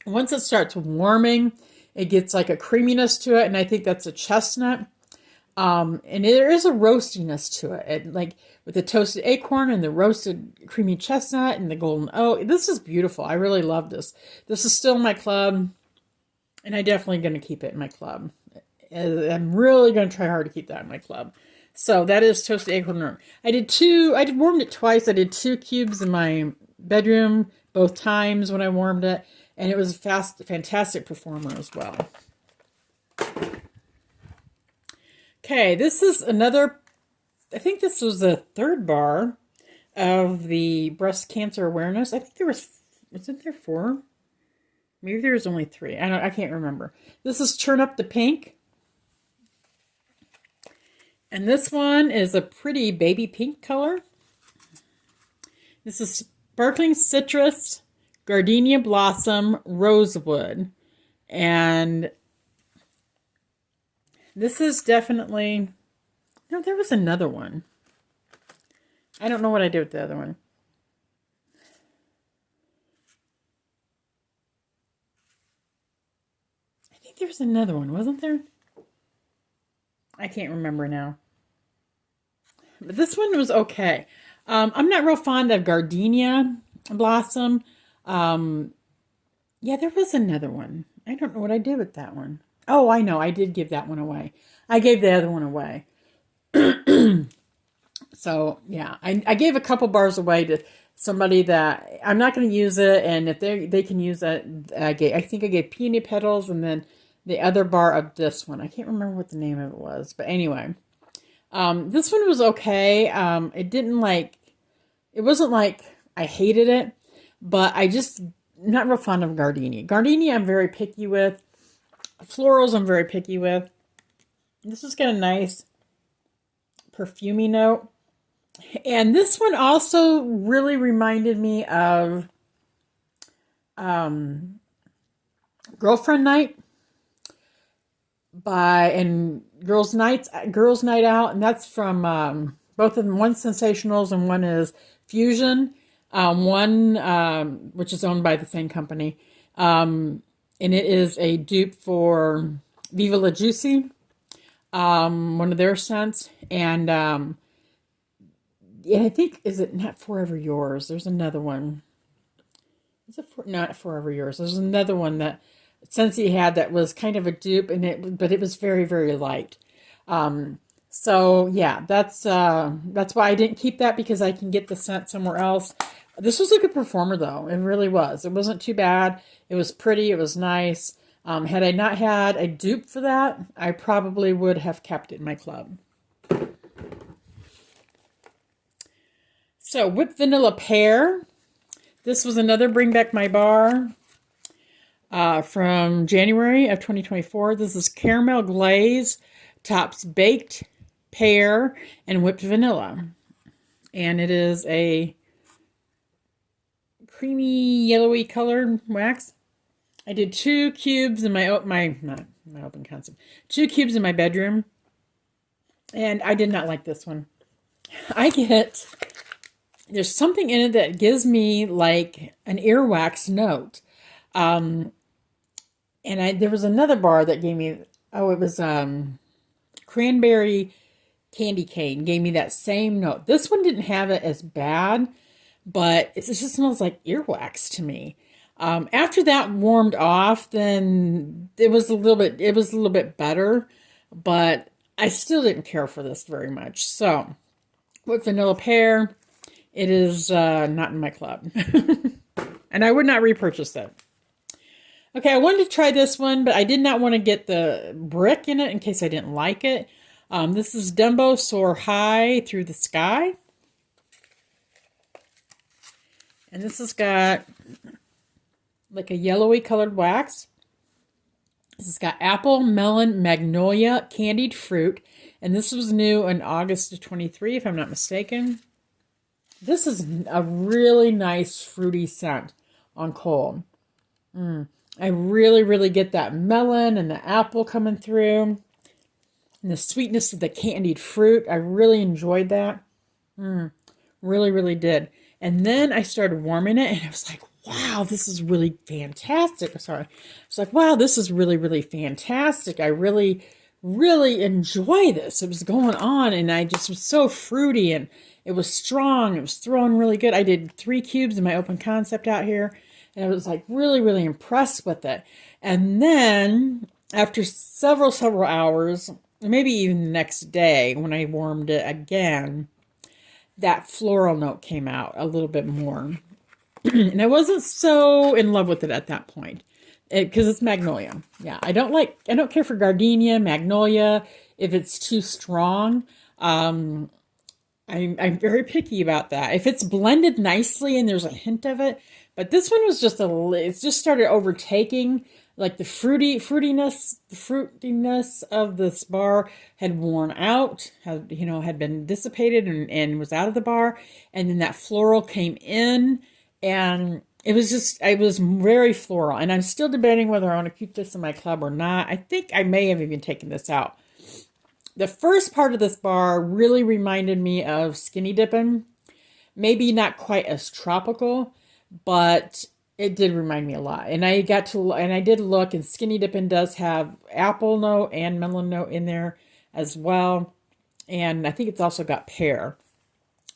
Once it starts warming, it gets like a creaminess to it, and I think that's a chestnut. And there is a roastiness to it, like with the toasted acorn and the roasted creamy chestnut and the golden oak. This is beautiful. I really love this. This is still in my club, and I'm definitely going to keep it in my club. I'm really going to try hard to keep that in my club. So that is toasted acorn. I warmed it twice. I did 2 cubes in my bedroom both times when I warmed it, and it was a fantastic performer as well. Okay, this is another, I think this was the 3rd bar of the breast cancer awareness. I think there wasn't there 4? Maybe there was only 3. I can't remember. This is Turn Up the Pink. And this one is a pretty baby pink color. This is Sparkling Citrus, Gardenia Blossom, Rosewood. And this is definitely, no, there was another one. I don't know what I did with the other one. I think there was another one, wasn't there? I can't remember now. But this one was okay. I'm not real fond of Gardenia Blossom. Yeah, there was another one. I don't know what I did with that one. Oh, I know. I did give that one away. I gave the other one away. So, yeah. I gave a couple bars away to somebody that I'm not going to use it. And if they can use it, I think I gave Peony Petals and then the other bar of this one. I can't remember what the name of it was. But anyway, this one was okay. It wasn't like I hated it. But not real fond of Gardenia. Gardenia I'm very picky with. Florals I'm very picky with. This has got a nice perfumey note. And this one also really reminded me of Girlfriend Night and Girls Night Out. And that's from both of them. One's Sensationals and one is Fusion. One which is owned by the same company. And it is a dupe for Viva La Juicy, one of their scents. And I think, is it not Forever Yours? There's another one. Is it not Forever Yours? There's another one that Scentsy had that was kind of a dupe, but it was very, very light. So yeah, that's why I didn't keep that, because I can get the scent somewhere else. This was a good performer, though. It really was. It wasn't too bad. It was pretty. It was nice. Had I not had a dupe for that, I probably would have kept it in my club. So, Whipped Vanilla Pear. This was another Bring Back My Bar. from January of 2024. This is caramel glaze, tops baked pear and whipped vanilla. And it is a creamy yellowy colored wax. I did 2 cubes in my open concept. 2 cubes in my bedroom. And I did not like this one. There's something in it that gives me like an earwax note. And there was another bar that gave me, it was cranberry candy cane, gave me that same note. This one didn't have it as bad, but it just smells like earwax to me. After that warmed off, then it was a little bit better, but I still didn't care for this very much. So with vanilla pear, it is not in my club. And I would not repurchase it. Okay, I wanted to try this one, but I did not want to get the brick in it in case I didn't like it. This is Dumbo Soar High Through the Sky. And this has got like a yellowy colored wax. This has got apple, melon, magnolia, candied fruit. And this was new in August of 23, if I'm not mistaken. This is a really nice fruity scent on cold. I really, really get that melon and the apple coming through. And the sweetness of the candied fruit. I really enjoyed that. Really, really did. And then I started warming it and I was like, wow, this is really fantastic. Sorry. It's like, wow, this is really, really fantastic. I really, really enjoy this. It was going on and I just was so fruity and it was strong. It was throwing really good. I did 3 cubes in my open concept out here. And I was like really, really impressed with it. And then after several hours, maybe even the next day when I warmed it again, that floral note came out a little bit more. And I wasn't so in love with it at that point because it's magnolia. Yeah, I don't care for gardenia, magnolia, if it's too strong. I'm very picky about that. If it's blended nicely and there's a hint of it, but this one was just it just started overtaking, like the fruitiness of this bar had worn out, had been dissipated and was out of the bar. And then that floral came in and it was very floral. And I'm still debating whether I want to keep this in my club or not. I think I may have even taken this out. The first part of this bar really reminded me of Skinny Dippin'. Maybe not quite as tropical, but it did remind me a lot. And I did look, and Skinny Dippin' does have apple note and melon note in there as well. And I think it's also got pear.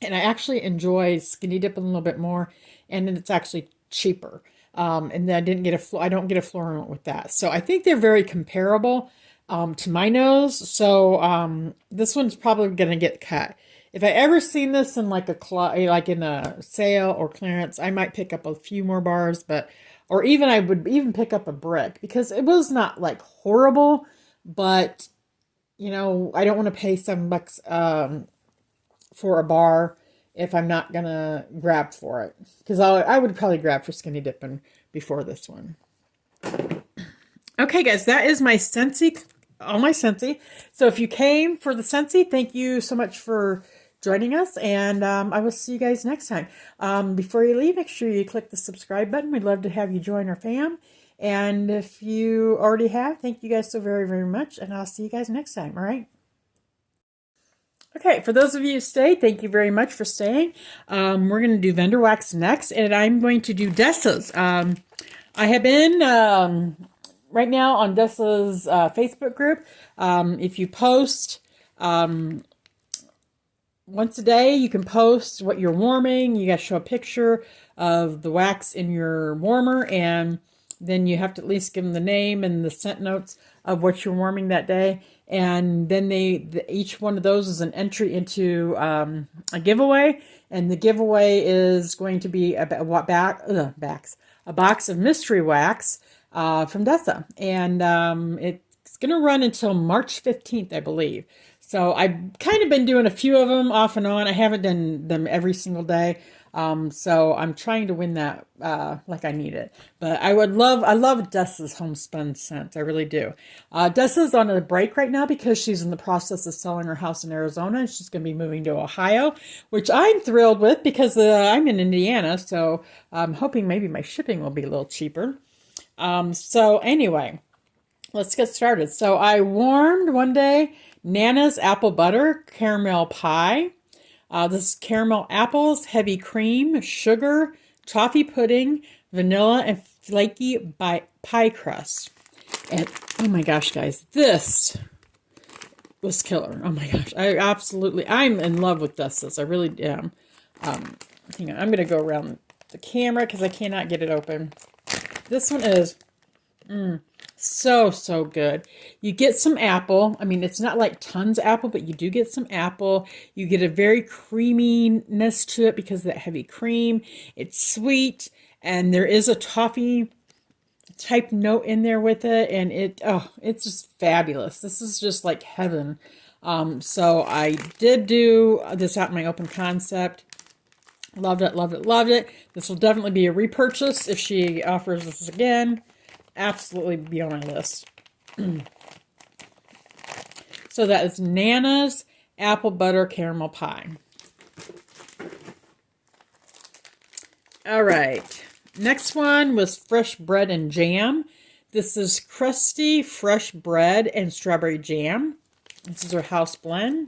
And I actually enjoy Skinny Dippin' a little bit more, and it's actually cheaper. And then I don't get a floral note with that. So I think they're very comparable to my nose. So this one's probably going to get cut. If I ever seen this in like in a sale or clearance, I might pick up a few more bars, or I would even pick up a brick because it was not like horrible, but I don't want to pay $7 for a bar if I'm not gonna grab for it, because I would probably grab for Skinny Dippin' before this one. Okay, guys, that is my Scentsy, all my Scentsy. So if you came for the Scentsy, thank you so much for joining us, and I will see you guys next time. Before you leave, make sure you click the subscribe button. We'd love to have you join our fam. And if you already have, thank you guys so very, very much, and I'll see you guys next time, all right? Okay, for those of you who stayed, thank you very much for staying. We're going to do vendor wax next, and I'm going to do Dessa's. I have been right now on Dessa's Facebook group. If you post once a day, you can post what you're warming. You got to show a picture of the wax in your warmer, and then you have to at least give them the name and the scent notes of what you're warming that day. And then each one of those is an entry into a giveaway, and the giveaway is going to be a box of mystery wax from Dessa, and it's going to run until March 15th, I believe. So I've kind of been doing a few of them off and on. I haven't done them every single day. So I'm trying to win that like I need it. But I love Dessa's homespun scent. I really do. Dessa's on a break right now because she's in the process of selling her house in Arizona, and she's going to be moving to Ohio, which I'm thrilled with because I'm in Indiana, so I'm hoping maybe my shipping will be a little cheaper. So anyway, let's get started. So I warmed one day Nana's apple butter caramel pie. This is caramel apples, heavy cream, sugar, toffee pudding, vanilla, and flaky pie crust. And oh my gosh, guys, this was killer. Oh my gosh, I'm in love with this. I really am. Hang on, I'm going to go around the camera because I cannot get it open. This one is so good. You get some apple. I mean, it's not like tons of apple, but you do get some apple. You get a very creaminess to it because of that heavy cream. It's sweet, and there is a toffee type note in there with it, and it's just fabulous. This is just like heaven. So I did do this out in my open concept. Loved it, loved it, loved it. This will definitely be a repurchase if she offers this again. Absolutely be on my list. So that is Nana's apple butter caramel pie. All right. Next one was fresh bread and jam. This is crusty fresh bread and strawberry jam. This is her house blend.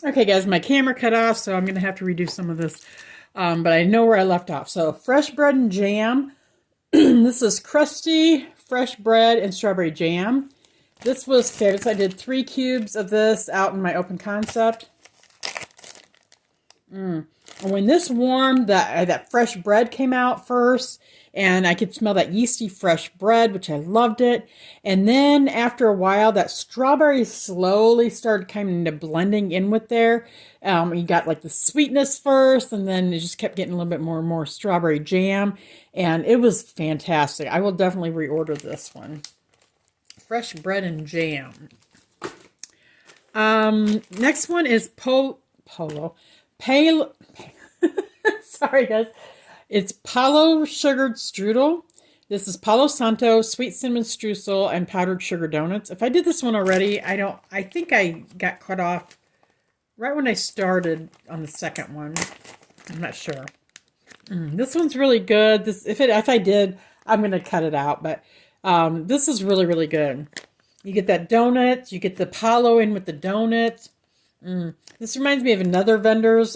Okay, guys, my camera cut off, so I'm going to have to redo some of this. But I know where I left off. So fresh bread and jam. This is crusty fresh bread and strawberry jam. This was fabulous. I did 3 cubes of this out in my open concept. And when this warmed, that fresh bread came out first, and I could smell that yeasty fresh bread, which I loved it. And then after a while, that strawberry slowly started kind of blending in with there. You got like the sweetness first, and then it just kept getting a little bit more and more strawberry jam, and it was fantastic. I will definitely reorder this one. Fresh bread and jam. Next one is sorry guys. It's Palo sugared strudel. This is Palo Santo, sweet cinnamon streusel, and powdered sugar donuts. If I did this one already, I think I got cut off right when I started on the second one. I'm not sure. This one's really good. If I did, I'm going to cut it out. But this is really, really good. You get that donut. You get the Palo in with the donut. This reminds me of another vendor's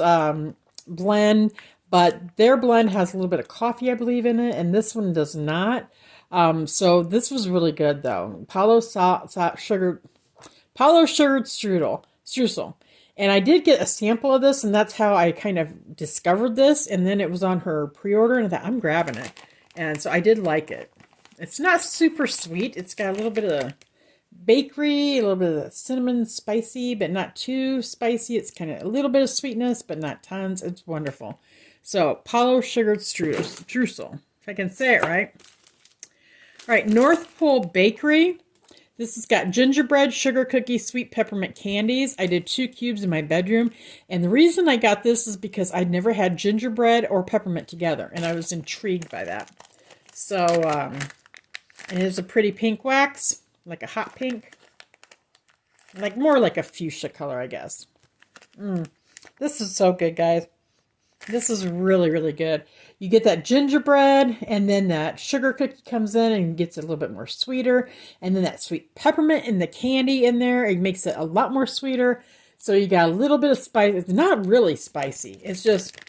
blend, but their blend has a little bit of coffee, I believe, in it, and this one does not. So this was really good, though. Palo sugared streusel. And I did get a sample of this, and that's how I kind of discovered this. And then it was on her pre-order, and I thought, I'm grabbing it. And so I did like it. It's not super sweet. It's got a little bit of bakery, a little bit of cinnamon spicy, but not too spicy. It's kind of a little bit of sweetness, but not tons. It's wonderful. So, Palo sugared streusel, if I can say it right. All right, North Pole Bakery. This has got gingerbread, sugar cookie, sweet peppermint candies. I did 2 cubes in my bedroom. And the reason I got this is because I'd never had gingerbread or peppermint together. And I was intrigued by that. So, it is a pretty pink wax, like a hot pink. Like more like a fuchsia color, I guess. This is so good, guys. This is really, really good. You get that gingerbread, and then that sugar cookie comes in and gets it a little bit more sweeter. And then that sweet peppermint and the candy in there, it makes it a lot more sweeter. So you got a little bit of spice. It's not really spicy. It's just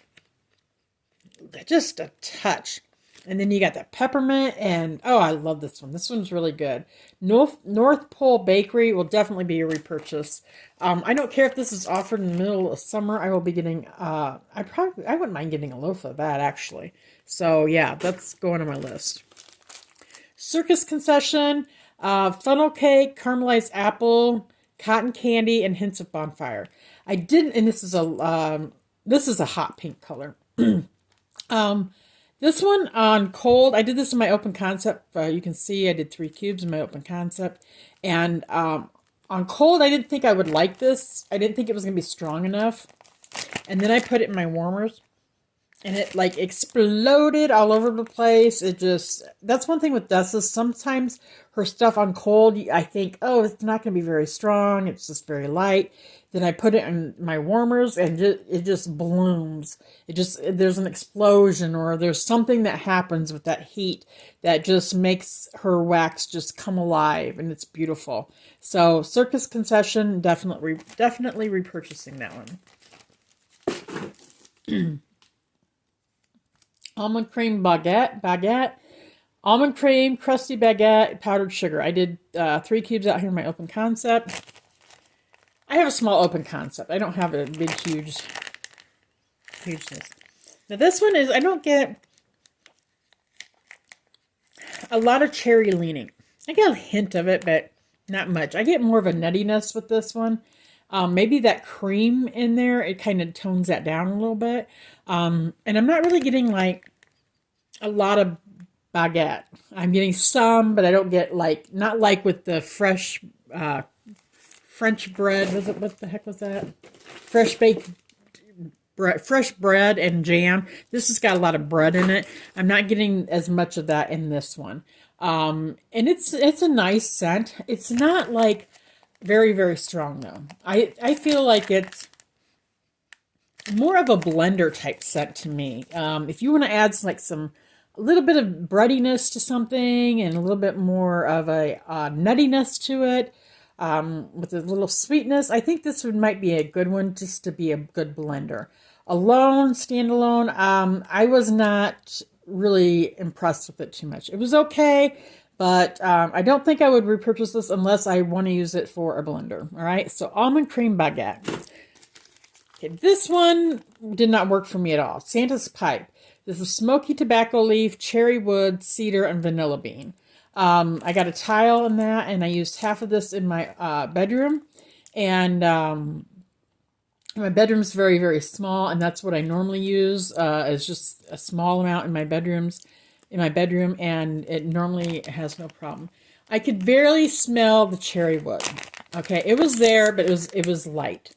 a touch. And then you got that peppermint, and oh, I love this one. This one's really good. North Pole Bakery will definitely be a repurchase. I don't care if this is offered in the middle of summer. I will be getting, I wouldn't mind getting a loaf of that, actually. So yeah, that's going on my list. Circus Concession, funnel cake, caramelized apple, cotton candy, and hints of bonfire. I didn't, and this is a hot pink color. This one on cold, I did this in my open concept. You can see I did 3 cubes in my open concept. And On cold, I didn't think I would like this. I didn't think it was going to be strong enough. And then I put it in my warmers. And it like exploded all over the place. It just, that's one thing with dust is sometimes her stuff on cold, I think, oh, it's not going to be very strong. It's just very light. Then I put it in my warmers and it just blooms. There's an explosion or there's something that happens with that heat that just makes her wax just come alive, and it's beautiful. So Circus Concession, definitely repurchasing that one. Almond cream baguette, almond cream, crusty baguette, powdered sugar. I did 3 cubes out here in my open concept. I have a small open concept. I don't have a big, hugeness. Now this one is, I don't get a lot of cherry leaning. I get a hint of it, but not much. I get more of a nuttiness with this one. Maybe that cream in there, it kind of tones that down a little bit. And I'm not really getting like a lot of baguette. I'm getting some, but I don't get like, not like with the fresh French bread. What the heck was that? Fresh baked bread, fresh bread and jam. This has got a lot of bread in it. I'm not getting as much of that in this one. And it's a nice scent. It's not like very, very strong though. I feel like it's more of a blender type scent to me. If you want to add like a little bit of breadiness to something and a little bit more of a nuttiness to it, with a little sweetness, I think this might be a good one just to be a good blender. Alone, standalone, I was not really impressed with it too much. It was okay, but I don't think I would repurchase this unless I want to use it for a blender. All right, so almond cream baguette. Okay, this one did not work for me at all. Santa's Pipe. This is smoky tobacco leaf, cherry wood, cedar, and vanilla bean. I got a tile in that, and I used half of this in my bedroom. And my bedroom's very, very small, and that's what I normally use. Is just a small amount in my bedroom, and it normally has no problem. I could barely smell the cherry wood. Okay, it was there, but it was light.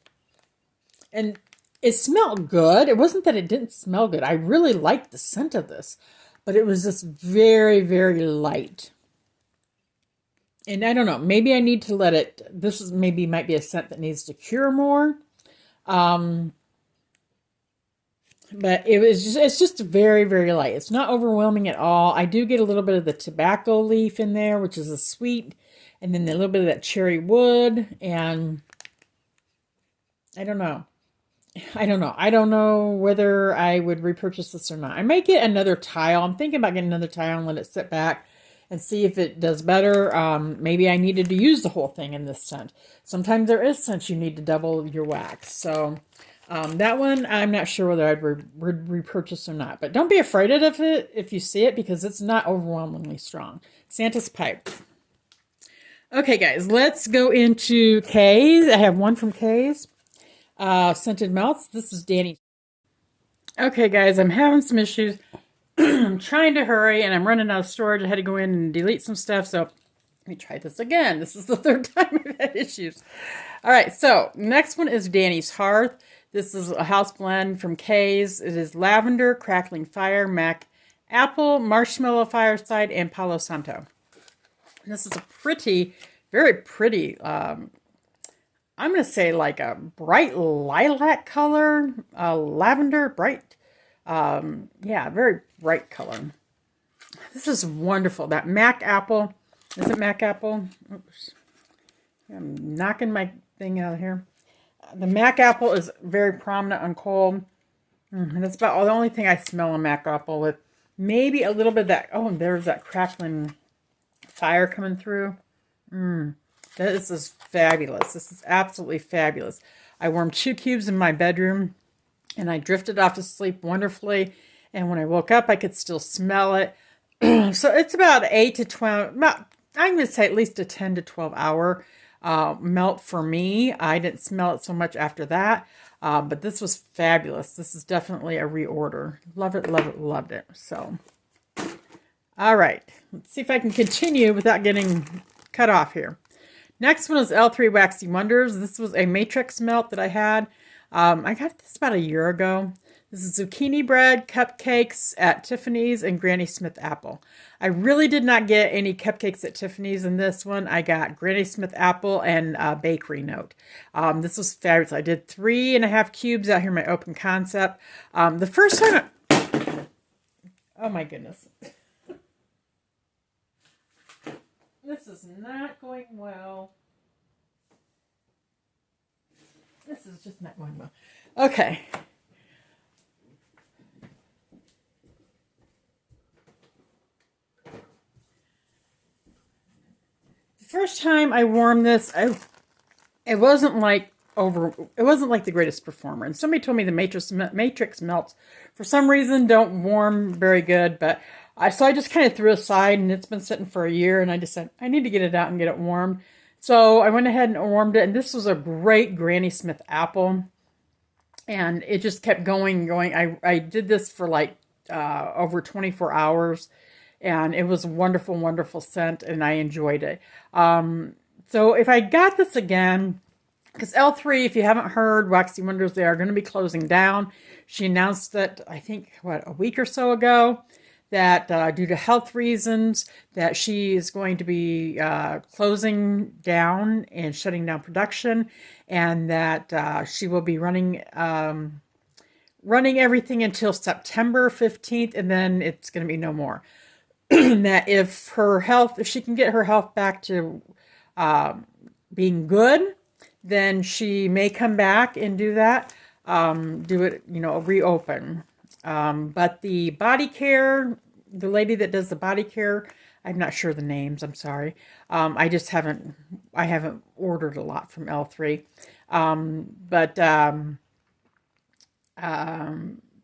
And it smelled good. It wasn't that it didn't smell good. I really liked the scent of this, but it was just very, very light. And I don't know, maybe I need to let it, might be a scent that needs to cure more. But it's just very, very light. It's not overwhelming at all. I do get a little bit of the tobacco leaf in there, which is a sweet, and then a little bit of that cherry wood, and I don't know. I don't know whether I would repurchase this or not. I might get another tile. I'm thinking about getting another tile and let it sit back and see if it does better. Maybe I needed to use the whole thing in this scent. Sometimes there is scents you need to double your wax. So that one, I'm not sure whether I'd repurchase or not. But don't be afraid of it if you see it, because it's not overwhelmingly strong. Santa's Pipe. Okay, guys, let's go into K's. I have one from K's. Scented Melts. This is Danny. Okay, guys, I'm having some issues. I'm trying to hurry, and I'm running out of storage. I had to go in and delete some stuff, so let me try this again. This is the 3rd time I've had issues. All right, so next one is Danny's Hearth. This is a house blend from K's. It is lavender, crackling fire, mac apple, marshmallow fireside, and palo santo. And this is a pretty, very pretty, I'm going to say like a bright lilac color, lavender, bright, yeah, very bright color. This is wonderful. That mac apple, is it mac apple? Oops. I'm knocking my thing out of here. The mac apple is very prominent on cold. And that's about the only thing I smell in mac apple, with maybe a little bit of that, oh, and there's that crackling fire coming through. This is fabulous. This is absolutely fabulous. I warmed 2 cubes in my bedroom, and I drifted off to sleep wonderfully. And when I woke up, I could still smell it. So it's about 8 to 12, I'm going to say at least a 10 to 12 hour melt for me. I didn't smell it so much after that, but this was fabulous. This is definitely a reorder. Love it, love it, loved it. So, all right. Let's see if I can continue without getting cut off here. Next one is L3 Waxy Wonders. This was a matrix melt that I had. I got this about a year ago. This is zucchini bread, cupcakes at Tiffany's, and Granny Smith apple. I really did not get any cupcakes at Tiffany's in this one. I got Granny Smith apple and bakery note. This was fabulous. I did 3.5 cubes out here in my open concept. The first time, oh my goodness. This is not going well. This is just not going well. Okay. First time I warmed this, it wasn't like the greatest performer. And somebody told me the matrix melts for some reason don't warm very good, but so I just kind of threw it aside, and it's been sitting for a year, and I just said I need to get it out and get it warm. So I went ahead and warmed it, and this was a great Granny Smith apple, and it just kept going. I did this for like over 24 hours. And it was a wonderful, wonderful scent, and I enjoyed it. So if I got this again, because L3, if you haven't heard, Waxy Wonders, they are going to be closing down. She announced that, I think, a week or so ago, that due to health reasons, that she is going to be closing down and shutting down production, and that she will be running everything until September 15th, and then it's going to be no more. That if she can get her health back to being good, then she may come back and do that, do it, reopen. But the body care, the lady that does the body care, I'm not sure the names, I'm sorry. I haven't ordered a lot from L3. But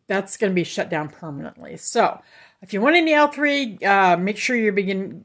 that's going to be shut down permanently. So if you want any L3, make sure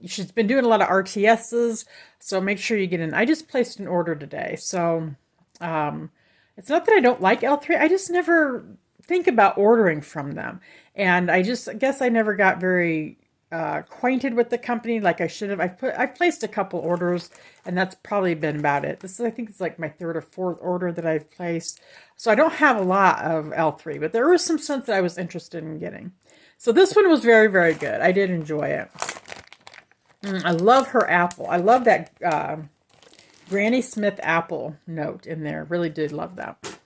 she's been doing a lot of RTSs, so make sure you get in. I just placed an order today, so it's not that I don't like L3, I just never think about ordering from them. And I guess I never got very acquainted with the company like I should have. I've placed a couple orders, and that's probably been about it. I think it's like my 3rd or 4th order that I've placed. So I don't have a lot of L3, but there were some scents that I was interested in getting. So this one was very, very good. I did enjoy it. I love her apple. I love that Granny Smith apple note in there. Really did love that.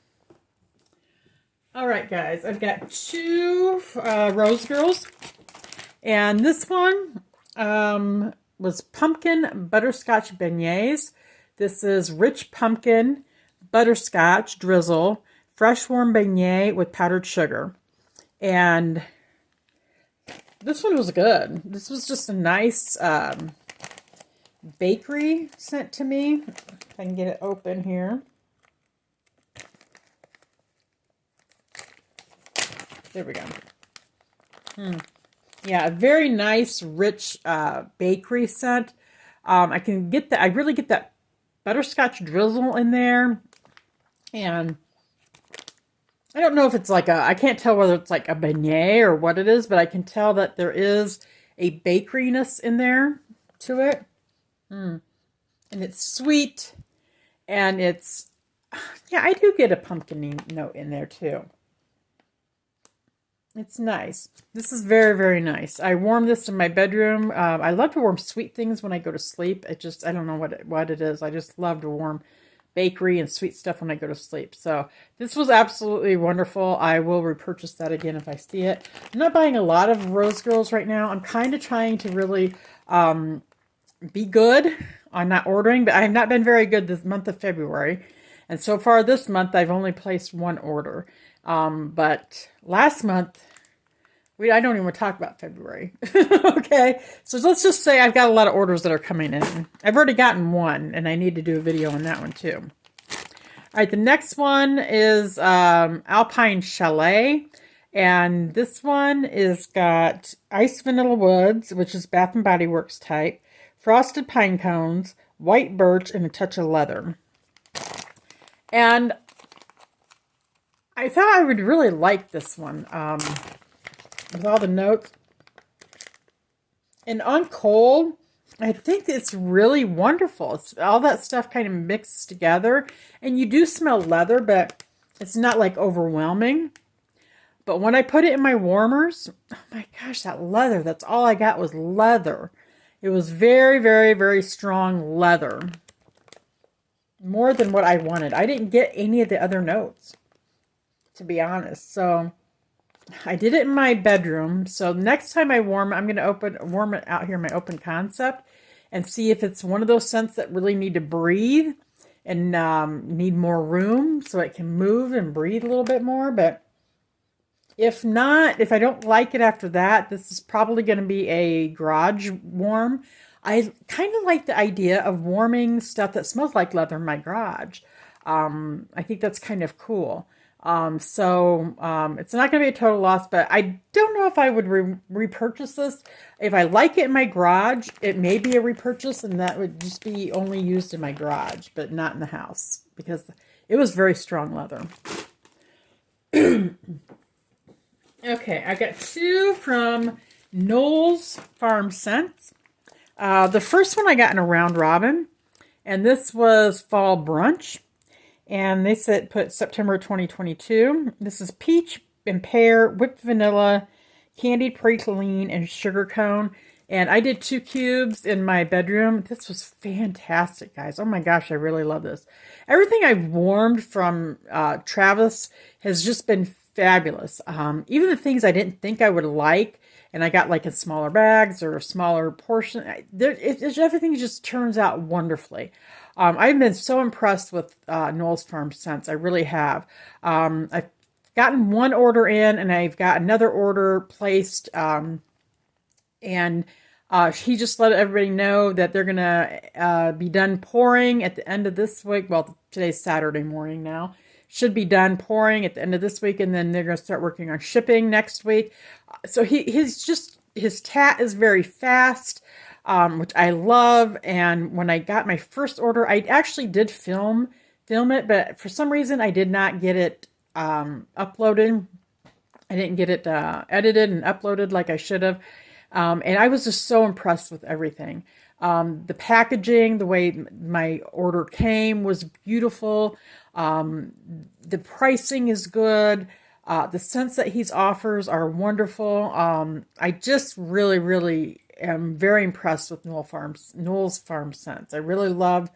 All right, guys. I've got 2 Rose Girls. And this one was pumpkin butterscotch beignets. This is rich pumpkin, butterscotch drizzle, fresh warm beignet with powdered sugar. And this one was good. This was just a nice bakery scent to me. If I can get it open here. There we go. Yeah, a very nice, rich bakery scent. I really get that butterscotch drizzle in there. And I don't know if it's like I can't tell whether it's like a beignet or what it is, but I can tell that there is a bakeryness in there to it. And it's sweet, and it's, yeah, I do get a pumpkin note in there too. It's nice. This is very, very nice. I warm this in my bedroom. I love to warm sweet things when I go to sleep. I don't know what it is. I just love to warm bakery and sweet stuff when I go to sleep. So this was absolutely wonderful. I will repurchase that again if I see it. I'm not buying a lot of Rose Girls right now. I'm kind of trying to really be good on not ordering, but I have not been very good this month of February. And so far this month, I've only placed 1 order. But last month, I don't even want to talk about February. Okay, so let's just say I've got a lot of orders that are coming in. I've already gotten 1, and I need to do a video on that one too. All right, the next one is Alpine Chalet. And this one is got Iced Vanilla Woods, which is Bath & Body Works type, Frosted Pine Cones, White Birch, and a touch of leather. And I thought I would really like this one with all the notes. And on cold, I think it's really wonderful. It's all that stuff kind of mixed together, and you do smell leather, but it's not like overwhelming. But when I put it in my warmers, oh my gosh, that leather, that's all I got was leather. It was very, very, very strong leather. More than what I wanted. I didn't get any of the other notes, to be honest. So I did it in my bedroom. So next time I warm it, I'm going to warm it out here in my open concept and see if it's one of those scents that really need to breathe and need more room so it can move and breathe a little bit more. But if not, if I don't like it after that, this is probably going to be a garage warm. I kind of like the idea of warming stuff that smells like leather in my garage. I think that's kind of cool. It's not going to be a total loss, but I don't know if I would repurchase this. If I like it in my garage, it may be a repurchase, and that would just be only used in my garage, but not in the house, because it was very strong leather. Okay, I got two from Knowles Farm Scents. The first one I got in a round robin, and this was Fall Brunch. And they said put September 2022. This is peach and pear, whipped vanilla, candied praline, and sugar cone. And I did 2 cubes in my bedroom. This was fantastic, guys. Oh my gosh, I really love this. Everything I've warmed from Travis has just been fabulous. Even the things I didn't think I would like, and I got like in smaller bags or a smaller portion. Everything just turns out wonderfully. I've been so impressed with Knowles Farm Scents. I really have. I've gotten one order in, and I've got another order placed. And he just let everybody know that they're going to be done pouring at the end of this week. Well, today's Saturday morning now. Should be done pouring at the end of this week, and then they're going to start working on shipping next week. So his tat is very fast, which I love. And when I got my first order, I actually did film it, but for some reason I did not get it uploaded. I didn't get it edited and uploaded like I should have. And I was just so impressed with everything. The packaging, the way my order came was beautiful. The pricing is good. The scents that he offers are wonderful. I just really, really am very impressed with Knowles Farm Scents. I really love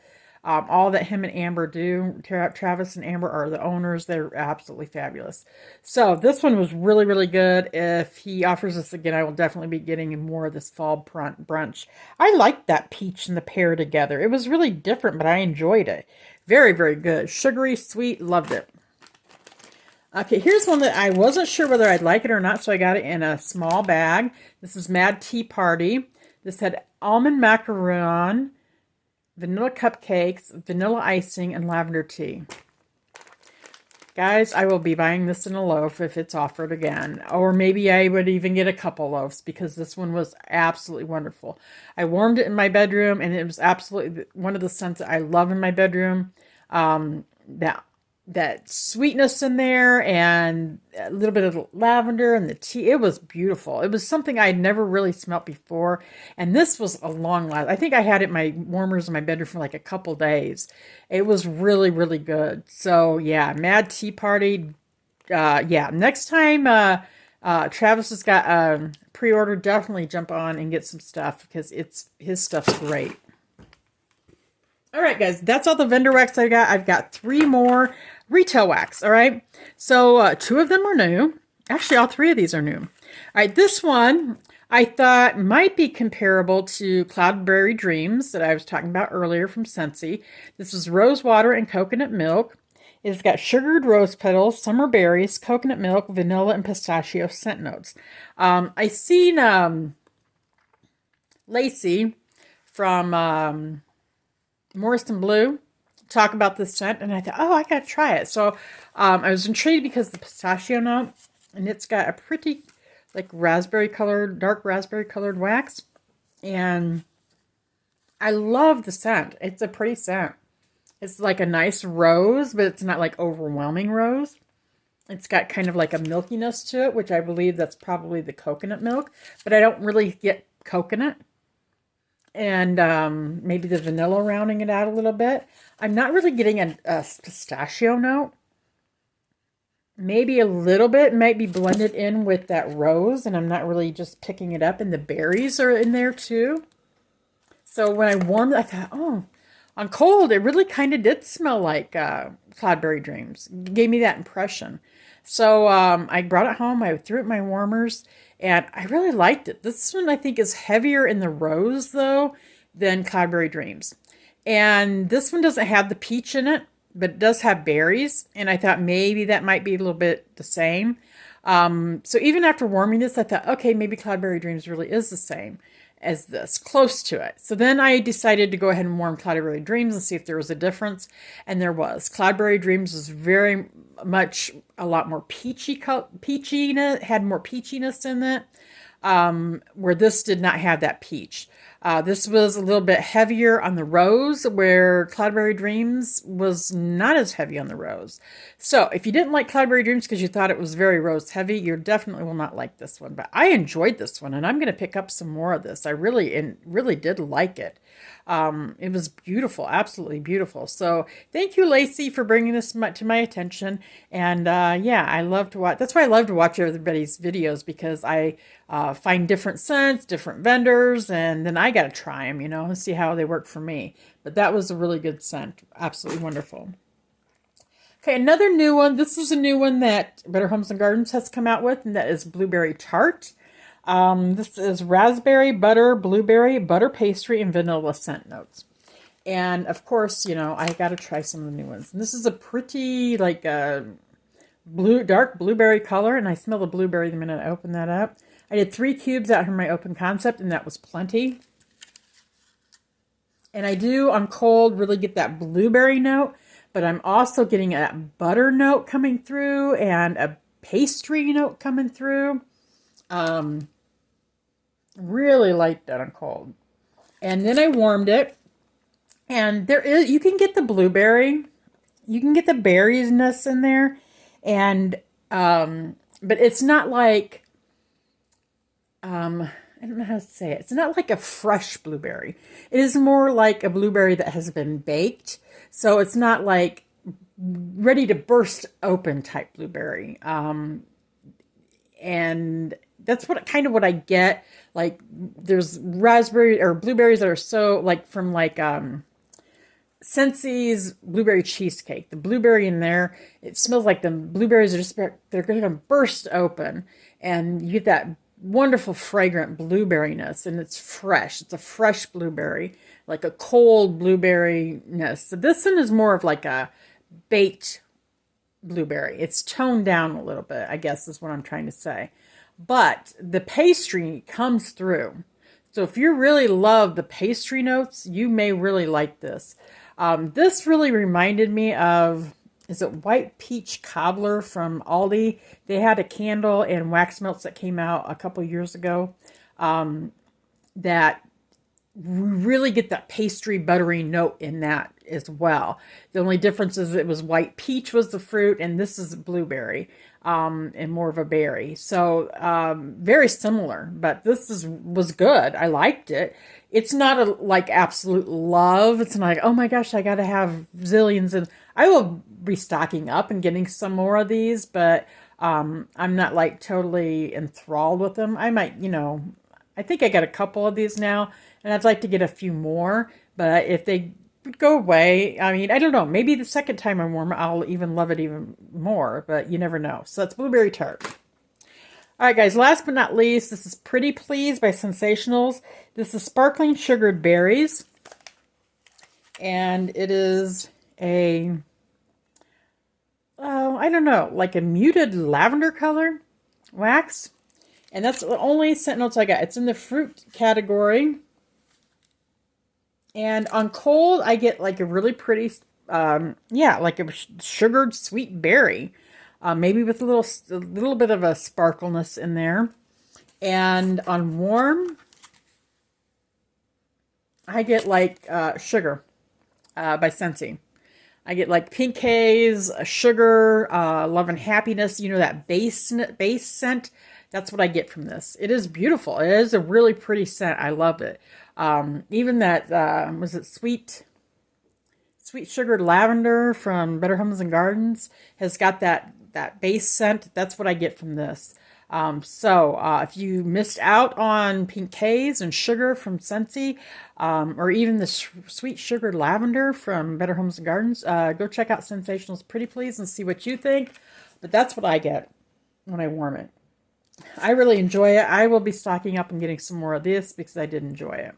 all that him and Amber do. Travis and Amber are the owners. They're absolutely fabulous. So this one was really, really good. If he offers this again, I will definitely be getting more of this fall brunch. I liked that peach and the pear together. It was really different, but I enjoyed it. Very, very good. Sugary, sweet, loved it. Okay, here's one that I wasn't sure whether I'd like it or not, so I got it in a small bag. This is Mad Tea Party. This had almond macaron, vanilla cupcakes, vanilla icing, and lavender tea. Guys, I will be buying this in a loaf if it's offered again. Or maybe I would even get a couple loaves, because this one was absolutely wonderful. I warmed it in my bedroom, and it was absolutely one of the scents that I love in my bedroom. That sweetness in there, and a little bit of lavender and the tea. It was beautiful. It was something I'd never really smelt before. And this was a long last. I think I had it in my warmers in my bedroom for like a couple days. It was really, really good. So yeah, Mad Tea Party. Yeah, next time Travis has got a pre-order, definitely jump on and get some stuff, because his stuff's great. All right, guys, that's all the vendor wax I got. I've got 3 more retail wax, all right? So 2 of them are new. Actually, all 3 of these are new. All right, this one I thought might be comparable to Cloudberry Dreams that I was talking about earlier from Scentsy. This is rose water and coconut milk. It's got sugared rose petals, summer berries, coconut milk, vanilla, and pistachio scent notes. I seen Lacey from Morrison Blue talk about this scent, and I thought, oh, I gotta try it. So I was intrigued because of the pistachio note, and it's got a pretty like raspberry colored, dark raspberry colored wax, and I love the scent. It's a pretty scent. It's like a nice rose, but it's not like overwhelming rose. It's got kind of like a milkiness to it, which I believe that's probably the coconut milk, but I don't really get coconut. and maybe the vanilla rounding it out a little bit. I'm not really getting a pistachio note. Maybe a little bit might be blended in with that rose, and I'm not really just picking it up, and the berries are in there too. So when I warmed it, I thought, oh, on cold, it really kind of did smell like Cloudberry Dreams. It gave me that impression. So I brought it home, I threw it in my warmers, and I really liked it. This one I think is heavier in the rose, though, than Cloudberry Dreams. And this one doesn't have the peach in it, but it does have berries. And I thought maybe that might be a little bit the same. So even after warming this, I thought, okay, maybe Cloudberry Dreams really is the same as this, close to it. So then I decided to go ahead and warm Cloudberry Dreams and see if there was a difference. And there was. Cloudberry Dreams was very much a lot more peachiness, had more peachiness in it, where this did not have that peach. This was a little bit heavier on the rose, where Cloudberry Dreams was not as heavy on the rose. So if you didn't like Cloudberry Dreams because you thought it was very rose heavy, you definitely will not like this one. But I enjoyed this one, and I'm going to pick up some more of this. I really did like it. It was beautiful, absolutely beautiful. So thank you, Lacey, for bringing this to my attention. And yeah, I love to watch. That's why I love to watch everybody's videos, because I find different scents, different vendors, and then I got to try them, and see how they work for me. But that was a really good scent. Absolutely wonderful. Okay, another new one. This is a new one that Better Homes and Gardens has come out with, and that is Blueberry Tart. This is raspberry, butter, blueberry, butter pastry, and vanilla scent notes. And of course, I got to try some of the new ones. And this is a pretty, like, dark blueberry color, and I smell the blueberry the minute I open that up. I did 3 cubes out here in my open concept, and that was plenty. And I do, on cold, really get that blueberry note, but I'm also getting a butter note coming through and a pastry note coming through. Really liked that on cold. And then I warmed it, and you can get the blueberry, you can get the berries-ness in there, and, but it's not like, I don't know how to say it. It's not like a fresh blueberry. It is more like a blueberry that has been baked. So it's not like ready to burst open type blueberry. And that's what I get. Like, there's raspberry or blueberries that are so, like, from like Scentsy's blueberry cheesecake. The blueberry in there, it smells like the blueberries are they're going to burst open, and you get that wonderful fragrant blueberryness, and it's fresh. It's a fresh blueberry, like a cold blueberryness. So this one is more of like a baked blueberry. It's toned down a little bit, I guess is what I'm trying to say. But the pastry comes through. So if you really love the pastry notes, you may really like this. This really reminded me of, is it White Peach Cobbler from Aldi? They had a candle and wax melts that came out a couple years ago that really get that pastry buttery note in that as well. The only difference is it was white peach was the fruit, and this is blueberry and more of a berry. So very similar, but this was good. I liked it. It's not a like absolute love. It's not like, oh my gosh, I got to have zillions, and I will be stocking up and getting some more of these, but I'm not like totally enthralled with them. I might, I think I got a couple of these now, and I'd like to get a few more, but if they go away, I mean, I don't know, maybe the second time I warm it, I'll even love it even more, but you never know. So that's Blueberry Tart. All right, guys, last but not least, this is Pretty Please by Sensationals. This is Sparkling Sugared Berries, and it is a, I don't know, like a muted lavender color wax. And that's the only scent notes I got. It's in the fruit category. And on cold, I get like a really pretty, like a sugared sweet berry. Maybe with a little bit of a sparkleness in there. And on warm, I get like Sugar by Scentsy. I get like Pink Haze, Sugar, Love and Happiness. That base scent. That's what I get from this. It is beautiful. It is a really pretty scent. I love it. Even that, was it Sweet Sugared Lavender from Better Homes and Gardens has got that base scent. That's what I get from this. If you missed out on Pink Haze and Sugar from Scentsy, or even the Sweet Sugared Lavender from Better Homes and Gardens, go check out Sensational's Pretty Please and see what you think. But that's what I get when I warm it. I really enjoy it. I will be stocking up and getting some more of this because I did enjoy it.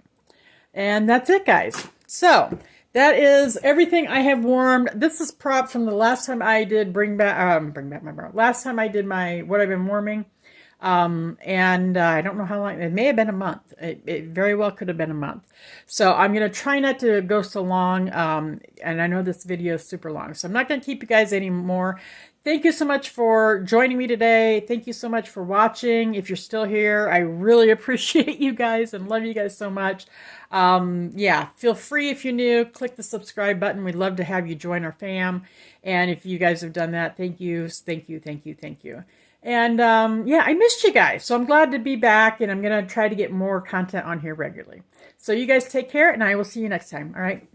And that's it, guys. So that is everything I have warmed. This is prop from the last time I did bring back my bra. Last time I did what I've been warming. I don't know how long. It may have been a month. It very well could have been a month. So I'm going to try not to go so long. And I know this video is super long, so I'm not going to keep you guys anymore. Thank you so much for joining me today. Thank you so much for watching. If you're still here, I really appreciate you guys and love you guys so much. Yeah, feel free if you're new, click the subscribe button. We'd love to have you join our fam. And if you guys have done that, thank you, thank you, thank you, thank you. And yeah, I missed you guys. So I'm glad to be back, and I'm going to try to get more content on here regularly. So you guys take care, and I will see you next time. All right.